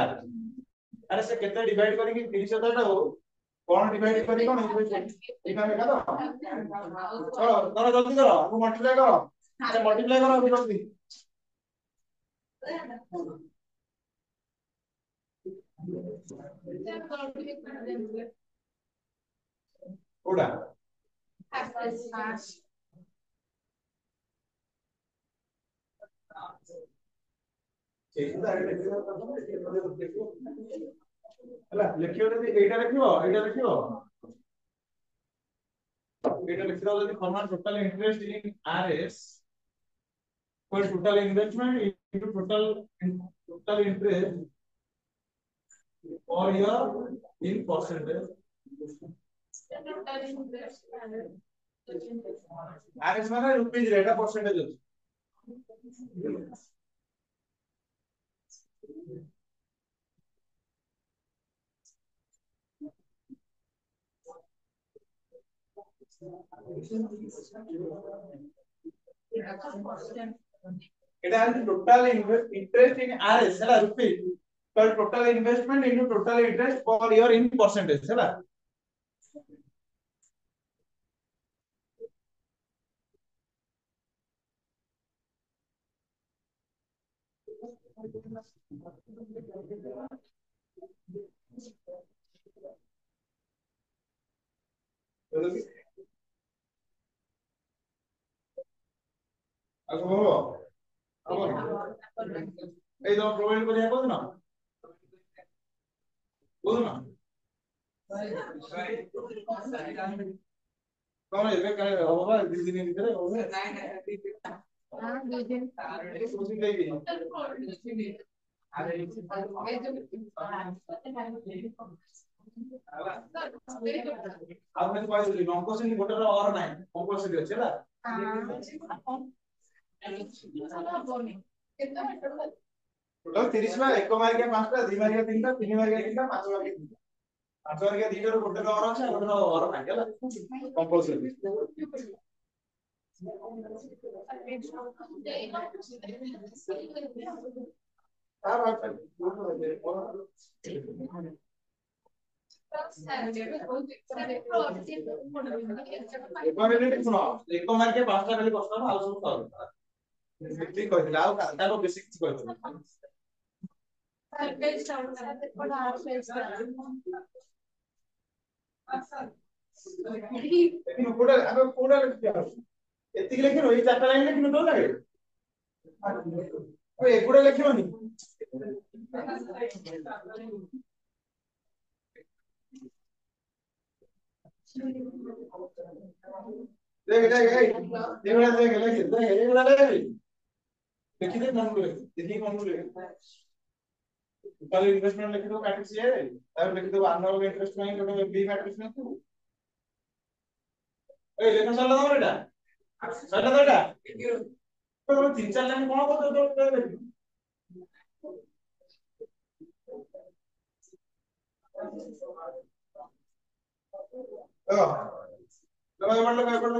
ଆରେ ସେ କେତେ ଡିଭାଇଡ କରିକି 30000 ଟା କଣ ଡିଭାଇଡ କରି କଣ ଇନଭେଷ୍ଟ ଏଇଟା ଏକା ତ ଚलो କର ଜଲ୍ଦି କର aku ମଲ୍ଟିପ୍ଲାଏ କର ଆରେ ମଲ୍ଟିପ୍ଲାଏ କର aku ଜଲ୍ଦି କୋଉଟା ସେଇଟା ହେଲା ଲେଖିବ ଯଦି ଏଇଟା ଲେଖିବ ଲେଖିଦବ ଯଦି formal total interest in RS for total investment into total interest or year in percentage RS মানে রুপিজ রে এটা পার্সেন্টেজ আছে এটা হচ্ছে টোটাল ইন্টারেস্ট ইন আরএস ହେଲା রুপি पर total investment into total interest per year in percentage ହେଲା ଆଉ ହବ এই তো প্রোভাইড করে কোন না কম হবে কাই হবে বা দুই দিনের ভিতরে হবে हां দুই দিন বুঝি দেবি আরে ଆଉ ମାନେ କହିଲି ଲମ୍ପସନି ଗୋଟେର ଅର ନାହିଁ କମ୍ପଲସରି ଅଛି ହେଲା ଟୋଟାଲ 30 ବା 1 ମାର୍କିଆ 5ଟା 2 ମାର୍କିଆ 3ଟା 3 ମାର୍କିଆ 3ଟା 5 ମାର୍କିଆ 3ଟା 5 ମାର୍କିଆ 2ଟାରୁ ଗୋଟେର ଅର ଅଛି ଆଉ ଗୋଟେର ଅର ନାହିଁ ହେଲା କମ୍ପଲସରି हाँ बात है एक मार्क के 5टा खाली प्रश्न आउ सब सॉल्व ठीक कहथिला आउ ताको बेसिक କିଛି କହିथिला लेकिन कोडा अब कोडा लिखिया एतिक लेखिनो ए चारटा लाइन लेखिनो तो लागे ओ एगुडा लेखिबोनी देख देख एगुडा देख लेखि देख एगुडा लेखि देखि दे मन ले देखि मन ले टोटल इन्वेस्टमेंट लिखि दो मैट्रिक्स ए तार लिखि दो एनुअल इंटरेस्ट में गोटे बी मैट्रिक्स में तू ए लेखा सरला तमर एटा सरला तो एटा तो 3-4 लाइन कोन को तो देखि लगा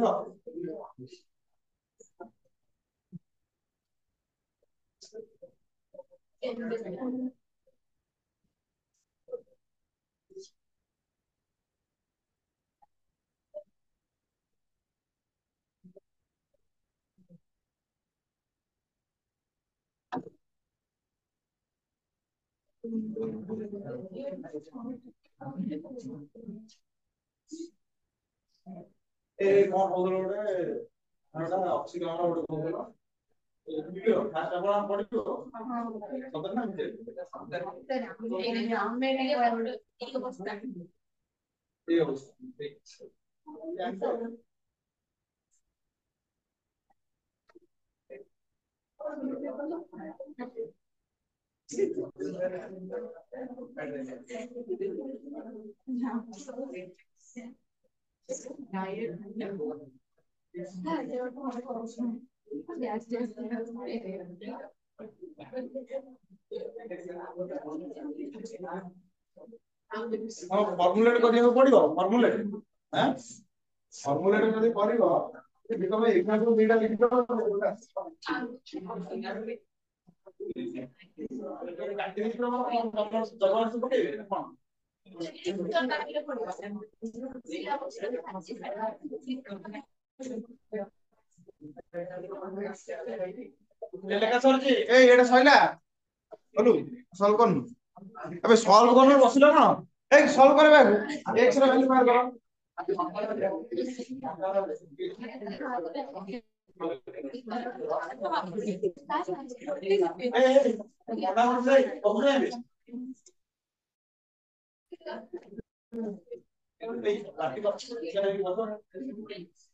ए कोन बोललो रे आडा ऑक्सीजन ओडे बोललो वीडियो फास्ट आपण पढियो सदन ना मिटे ये अवस्था ଫର୍ମୁଲେଟ କରିବାକୁ ପଡିବ ଫର୍ମୁଲେଟ ଫର୍ମୁଲେଟ ଯଦି କରିବ ତମେ ଏକ୍ସାମ୍ପଲ ଦିଟା ଲିଖିଦବ ଲେଖା ସରିଛି ଏଇ ଏଇଟା ସଇଲା କଲୁ ସଲ୍ଭ କରନୁ ଏବେ ସଲ୍ଭ କରନୁ ବସିଲ କଣ ଏଇ ସଲ୍ଭ କରିବା x ର ଭ୍ୟାଲୁ ବାହାର କର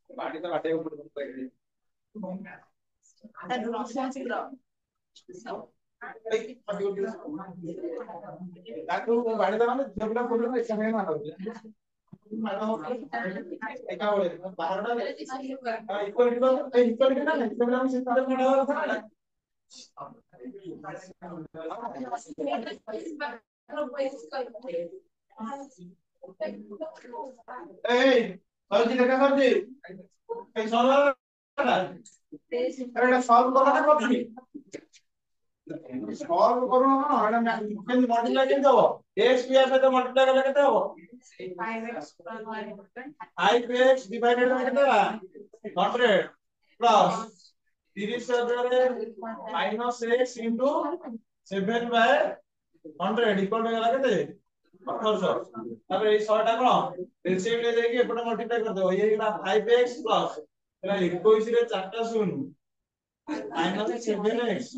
ବାଟି ତ ବାଟିବାକୁ ପଡିବ ତାକୁ ବାଡି ଦବା ଝିଅ ପିଲା ପୁଅ ପିଲା ଏକା ସାଙ୍ଗେ सॉल्व करू ना एटा मल्टीप्लाई केमते हो x p सहित मल्टीप्लाई करले केते हो 5x डिवाइडेड बाय केते 100 प्लस 30 रे minus x into 7 by 100 equal हो गला केते 1800 तबे ए 100 टा कोन एलसीएम ले जाई के एपटे मल्टीप्लाई कर दो ये गला 5x प्लस एला 21 रे 4 टा शून्य माइनस 7x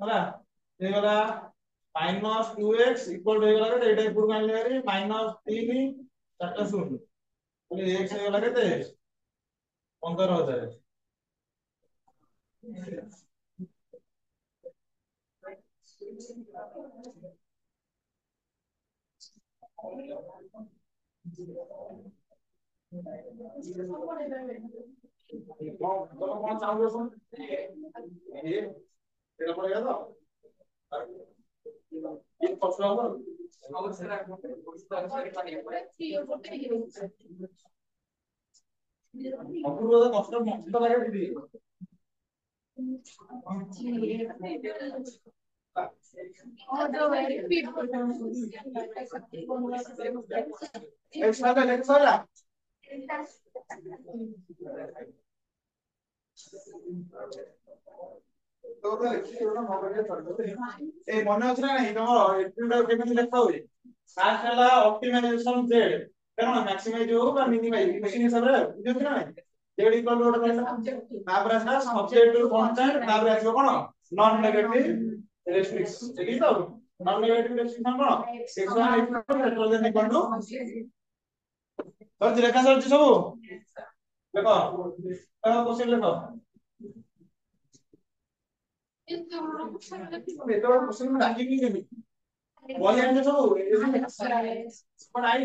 होला ये गला माइनस 2x इक्वल हो गला के एटा इपुर कान लेरी माइनस 3 4 शून्य बोले x हो गला केते 15000 कौन चाहूँ सुन ये तेरा पड़ेगा तो ये पछुआ हो अपूर्व तो कष्ट मस्त लगे दीदी एक साला तो ए मने अछि ना नहीं तमरो एप्रिल केमिति लेखा होई फास्ट हला ऑप्टिमाइजेशन जेड केना मैक्सिमाइज हो बा मिनिमाइज क्वेश्चन हिसाब रे बुझछ ना जेड इक्वल टू व्हाट तापर आसा सब्जेक्ट टू कांस्टेंट तापर आछो कोन नॉन नेगेटिव रेस्ट्रिक्शन ठीक तो नॉन नेगेटिव रेस्ट्रिक्शन कोन x1 equal then equal to sir लेखा सर सब देखो क्वेश्चन लिखो तो क्वेश्चन में डाकी नहीं देबी बोल जाने सब पर आई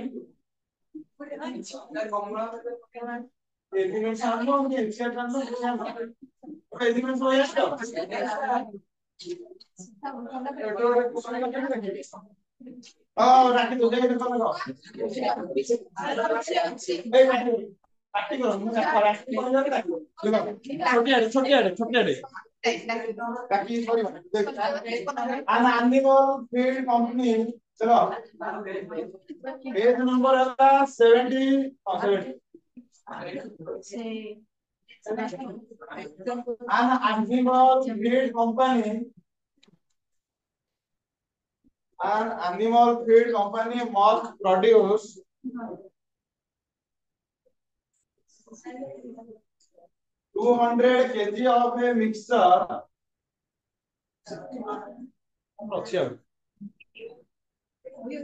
एलिमेंट सामने हम इंसर्ट करना है एलिमेंट हो यार राखी दो देखो देखो पार्टी करो मुझे पार्टी करो जाके देखो छोटी आड़े ताकि sorry an animal feed company चलो पेज नंबर है 70 an animal feed company must produce 200 kg of a mixture अच्छी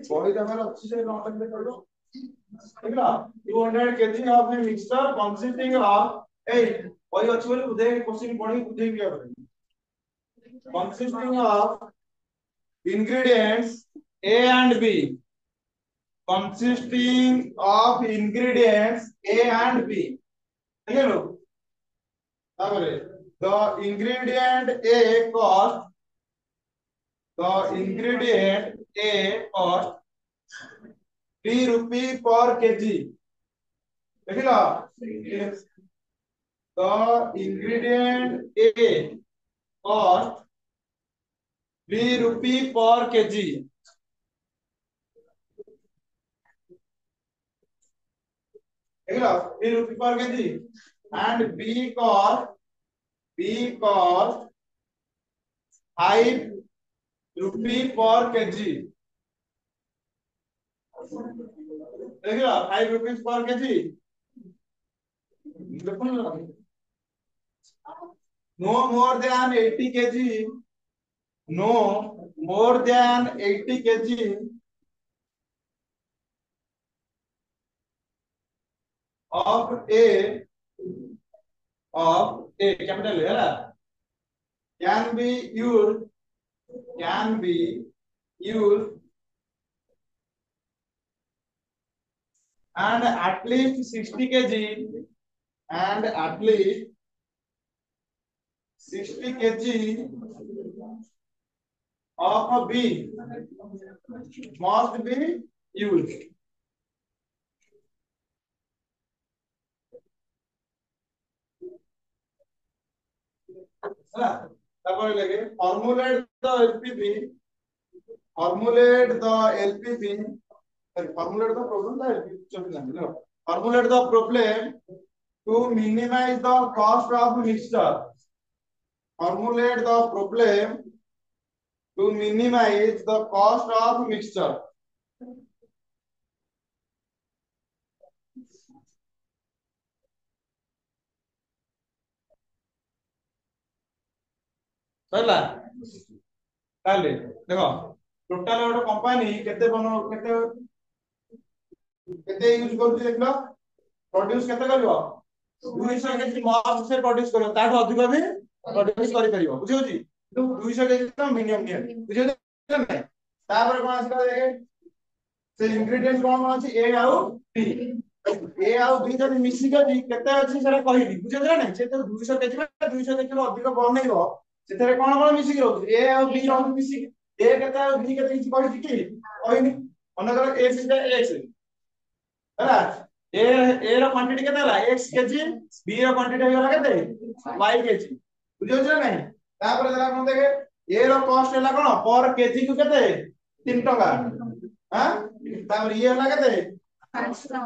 बही तमर अच्छी से नॉट ले करो देखला 200 kg of a mixture consisting of ए वही अच्छी बोली बुझे क्वेश्चन पढ़ी बुझे भी कर consisting of ingredients A and B consisting of ingredients A and B ठीक है लो ताପରେ the ingredient A cost the ingredient A cost 3 rupee per kg देखला the ingredient A cost 3 rupee per kg देखला 3 rupee per kg and B cost 5 rupee per kg देखला 5 rupees per kg no more than 80 kg no more than 80 kg of A capital है ना can be used and at least 60 kg and at least 60 kg of B must be used है तापर लगे formulate the LPP formulate the LPP sorry formulate the problem the LPP चल जाने formulate the problem to minimize the cost of mixture formulate the problem to minimize the cost of mixture सरला ताले देखो total ଗୋଟେ company केते बनो केते use करू देखलो प्रोड्यूस केते करबो 200 केजी मास से प्रोड्यूस करबो ताठो अधिक भी प्रोड्यूस करि परिबो बुझियो जी 200 केजी तो मिनिमम नियर बुझियो नै तापर कोन आसी देखे से इंग्रेडिएंट कोन अछि ए आउ बी ए आउ बी जब मिक्स करी केते अछि सेरा कहिबी बुझियो नै से तो 200 केजी में 200 केजी अधिक बनैबो सेतरे कोन मिसिक रहउ ए आउ बी रहउ मिसिक ए केते आउ बी केते किछि कहि कि कहिनी मन कर x x हैला ए रो क्वांटिटी केते हला x केजी बी रो क्वांटिटी हो गला केते y केजी बुझियो छ नै तापर जरा कोन देखे ए रो कॉस्ट हला कोन पर केजी को केते 3 टका हां तापर ये हला केते 5 टका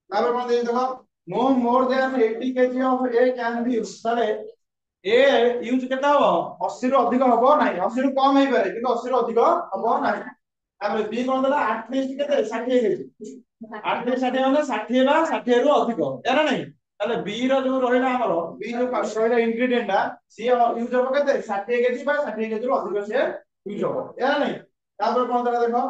तापर कोन दे देखो no more than 80 KG of A can be used ताले ए यूज केता हो 80 रो अधिक हबो नै 80 रो कम हे पारे किंतु 80 रो अधिक हबो नै तापर बी कोन देला 8 केते 60 केजी 8 60 होना 60 बा 60 रो अधिक एरा नै ताले बी रो जो रहिला हमरो बी जो रहिला इंग्रेडिएंट दा सी यूज हबो केते 60 केजी बा 60 केजी रो अधिक से यूज हबो एरा नै तापर कोन देला देखो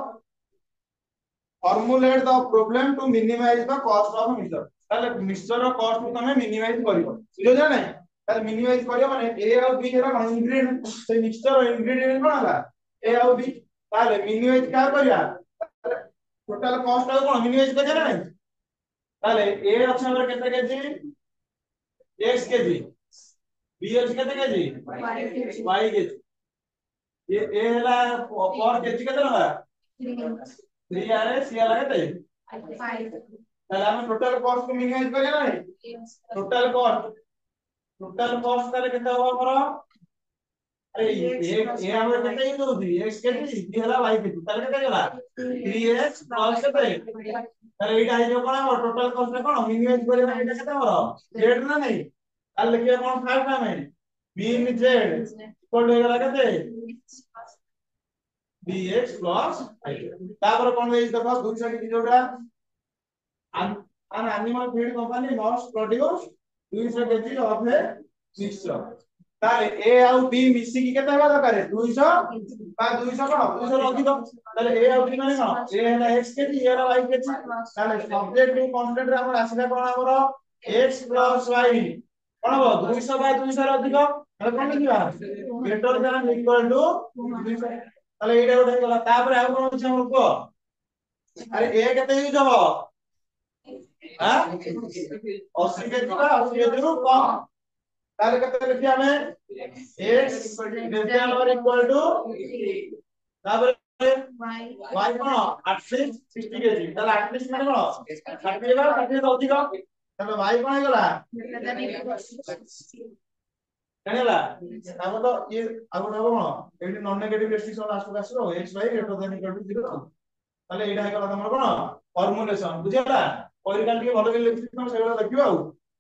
formulate the problem to minimize the cost of mixture ताले मिक्सचर रो कॉस्ट को तमे मिनिमाइज करियो बुझियो जा नै ताले मिनिमाइज करियो माने ए और बी हेरा इंग्रेडिएंट से मिक्सचर रो इंग्रेडिएंट कोन हला ए और बी ताले मिनिमाइज का करिया टोटल कॉस्ट को कोन मिनिमाइज करिया नै ताले ए अछि हमर केते केजी x केजी बी अछि केते केजी y केजी ये ए हला पर केजी केते हला 3 आरे सी हला केते 5 ताले हम टोटल कॉस्ट को मिनिमाइज करिया नै टोटल कॉस्ट ताले केते हो हमर अरे ये हमर केते ही दोदी x केजी बी हला y केजी ताले केते गेला 3x प्लस केते ताले एटा हे जो कोन हमर टोटल कॉस्ट कोन मिनिमाइज करिया एटा केते हमर z ना नै ताले लिखिया कोन फाइव ना में b इन z इक्वल हो गेला केते dx plus y तापर कोन देई देखो 200 के जोड़ा an animal feed company must produce 200 kg of a mixture ताले ए आउ बी मिसी की केते हेबा दरकार 200 बा 200 कोन 200 रो अधिक ताले ए आउ बी माने कोन ए हैला x केजी ए हैला y केजी ताले सब्जेक्ट टू कांस्टेंट रे हमर आसीला कोन हमर x प्लस y कोन हो 200 बा 200 रो अधिक ताले कोन लिखिबा ग्रेटर देन इक्वल टू 200 ताले एटा गोटे गला तापर आउ कोन छै हमर को अरे ए केते यूज हो हां 80 केजी बा 80 केजी रो कम ताले केते लिखि हमें x ग्रेटर और इक्वल टू तापर y कोन एटलीस्ट 60 केजी ताले एटलीस्ट माने कोन 60 बा 60 तो अधिक ताले y कोन हे गला ଜାଣିଲା ଆମର ତ ଇଏ ଆଉ ଗୋଟେ ହବ କଣ ଏଠି ନନ୍ ନେଗେଟିଭ ରେଷ୍ଟ୍ରିକ୍ସନ ଲାଷ୍ଟ କୁ ଆସିବ x y greater then equal to 0 ତାହେଲେ ଏଇଟା ହେଇଗଲା ତମର କଣ ଫର୍ମୁଲେସନ ବୁଝିଲା ପରିକାଲ ଟିକେ ଭଲ କରି ଲେଖିଥିବ ସେଇଭଳିଆ ଲେଖିବ ଆଉ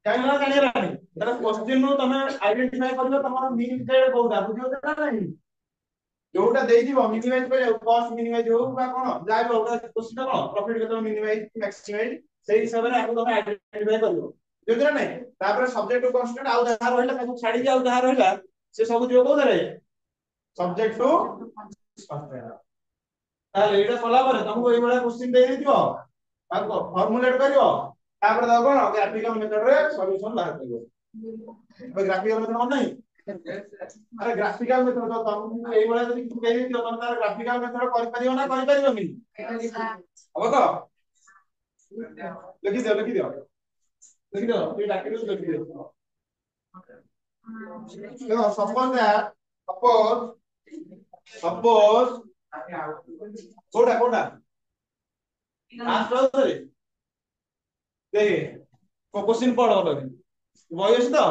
ଜାଣିଲା ଜାଣିଲାନି ତାର କ୍ୱେଶ୍ଚିନ୍ ରୁ ତମେ ଆଇଡେଣ୍ଟିଫାଇ କରିବ ତମର ମିନ୍ କେଡେ କୋଉଟା ବୁଝିବ ନା ନାହିଁ ଯୋଉଟା ଦେଇଥିବ ମିନିମାଇଜ କରିବାକୁ କଷ୍ଟ ମିନିମାଇଜ ହୋଉ ବା କଣ ଯାହା ବି ହୋଉ କ୍ୱେଶ୍ଚିନ୍ କଣ ପ୍ରଫିଟ କେତେ ମିନିମାଇଜ ମ୍ୟାକ୍ସିମାଇଜ ସେଇ ହିସାବରେ ଆକୁ ତମେ ଆଇଡେଣ୍ଟିଫାଇ କରିବ ବୁଝିଲ ନାହିଁ ତାପରେ ସବଜେକ୍ଟ ଟୁ କନଷ୍ଟାଣ୍ଟ ଆଉ ଯାହା ରହିଲା ତାକୁ ଛାଡି ଆଉ ଯାହା ରହିଲା ସେ ସବୁ ଯିବ କୋଉଥିରେ ସବଜେକ୍ଟ ଟୁ କନଷ୍ଟାଣ୍ଟ ତାହେଲେ ଏଇଟା କଲା ପରେ ତମକୁ ଏଇ ଭଳିଆ କ୍ୱେଶ୍ଚିନ୍ ଦେଇ ଦେଇଥିବ ତାକୁ ଫର୍ମୁଲେଟ କରିବ ତାପରେ ତାକୁ କଣ ଗ୍ରାଫିକାଲ ମେଥଡ ରେ ସଲ୍ୟୁସନ ବାହାର କରିବ ଏବେ ଗ୍ରାଫିକାଲ ମେଥଡ କଣ ନାହିଁ अरे ग्राफिकल मेथड तो तुम एई वाला जदी किछु देई दियो तम तार ग्राफिकल मेथड कर परियो ना कर परियोनी अब तो लिखि दियो ये डाके दो लिखि दियो देखो सपोज कोडा लास्ट रे देखे क्वेश्चन पढ़ो लगे वॉइस तो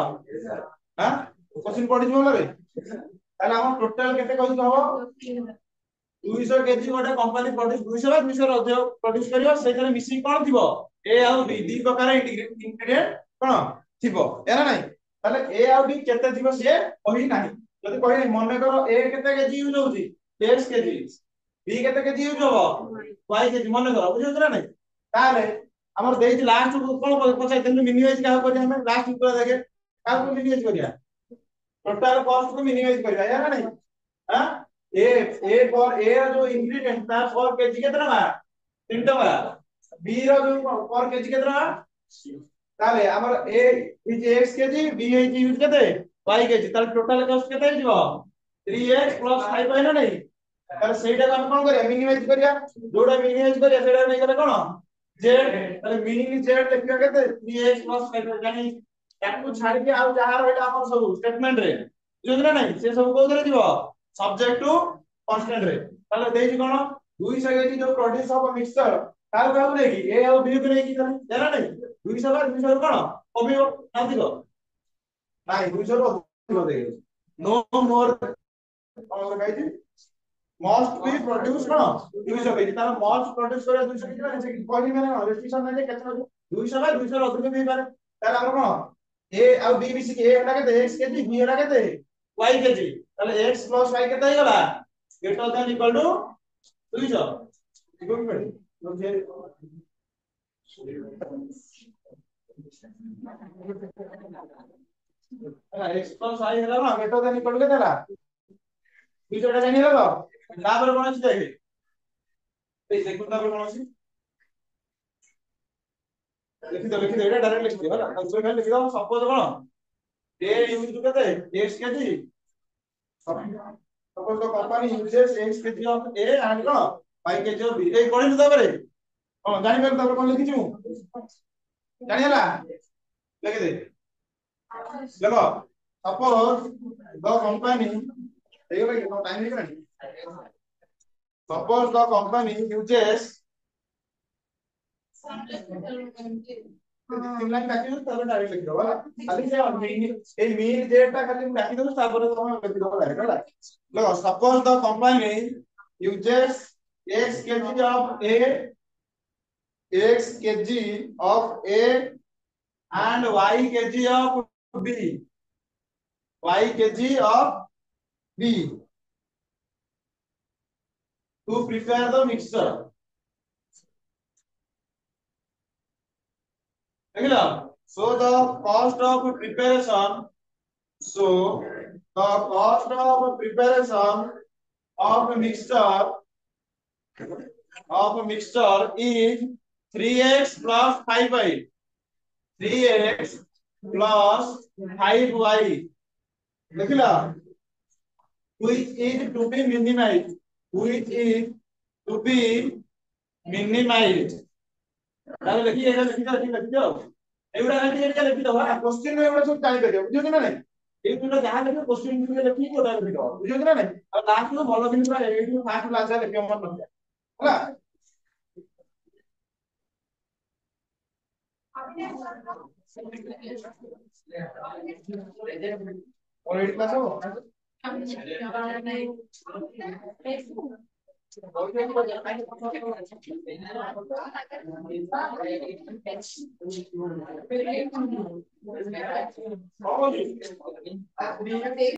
हां क्वेश्चन पढ़ि जिवो लगे ताले हम टोटल केते कहि हबो 200 केजी गोटे कंपनी प्रोड्यूस 200 बा 200 रो प्रोड्यूस करियो सेथरे मिसिंग कोन थिबो ए आउ बी दी प्रकार इंग्रेडिएंट कोन थिबो एना नाही ताले ए आउ बी केते थिबो से कहि नाही जदी कहि नाही मने करो ए केते केजी यूज होउची 10 केजी बी केते केजी यूज होबो y केजी मने करो बुझियो ना नाही ताले हमर देई लास्ट को कोन पछाइ देनु मिनिमाइज का करि हम लास्ट ऊपर देखे का को मिनिमाइज करिया टोटल कॉस्ट को मिनिमाइज करिया या ना नहीं हां ए फॉर ए जो इंग्रेडिएंट ता फॉर केजी केतना बा 3 टका बी रो जो फॉर केजी केतना ताले हमर A is x KG B is use केते y केजी ताले टोटल कॉस्ट केते हिजबो 3x 5 है ना नहीं ताले सेटा हम कोन करिया मिनिमाइज करिया जोडा मिनिमाइज करिया सेटा नै गले कोन z ताले मिनिमाइज z लिखिया केते 3x 5 जानी ताकू छाडी के आ जहार होइला हमर सब स्टेटमेंट रे बुझियो ना नहीं से सब कोदरे दिबो सब्जेक्ट टू कांस्टेंट रे ताले देई कोन 200 केजी जो प्रोड्यूस हो मिक्सचर तार काउ देगी ए और बी को नहीं की जाना नहीं 200 बार 200 कोन कमियो ना दिगो नहीं 200 रो दिगो देगी नो मोर और guys must be produce cone 200 KG तार मस्ट प्रोड्यूस करे 200 केजी ना से कोनी माने रेस्ट्रिक्शन नहीं केतना 200 बार 200 रो अधिक भी पारे तार हम कोन ए और बी मिसी के ए हटा के x केजी बी हटा के y केजी ताले x प्लस y केते हे गला greater than equal to 200 equal to x plus y हेला ना ग्रेटर देन इक्वल टू केते हेला 200 टा जानि हेलो तापर कोन अछि देखे ए देखो तापर कोन अछि लिखि दो एटा डायरेक्ट लिखि दो होला उसमें खाली लिखि दो सपोज कोन ए यूज केते x KG suppose the company uses x KG of a and cone y KG of b ए कोन तापर हां जानि में तापर कोन लिखि छु जानि हला लिखि दे देखो सपोज द कंपनी ए भाई टाइम लिख रहा सपोज द कंपनी यूजेस तीन लाइन बाकी है तब डायरेक्ट लिख दो खाली से ए मीन जेटा खाली बाकी दो तापर तुम लिख दो डायरेक्ट होला लो suppose the company uses x kg of a x kg of a and y kg of b y kg of b to prepare the mixture so the cost of preparation so The cost of preparation of a mixture is 3x plus 5y. 3x plus 5y. देखिला which is to be minimized. Which is to be minimized. ତାହେଲେ ଦେଖି ଏଇଟା ଲେଖିଦିଅ ଏଗୁଡ଼ା ଖାଲି ଏଇଟା ଲେଖିଦବ question में एवढा सब जानि परियो बुझियो ना नहीं ଏଇ ତୁମେ ଯାହା ଲେଖିବ क्वेश्चन में ଲେଖିକି କୋଟା ଲେଖିଦବ ବୁଝିयो ନା नहीं ଆଉ ଲାଷ୍ଟ କୁ ଭଲ ଦିନ ପୁରା ଏଇଠୁ ଫାଷ୍ଟ ଲାଷ୍ଟ ଯାଏ ଲେଖିବ ମନ ରଖିବା ହେଲା और 8 क्लास हो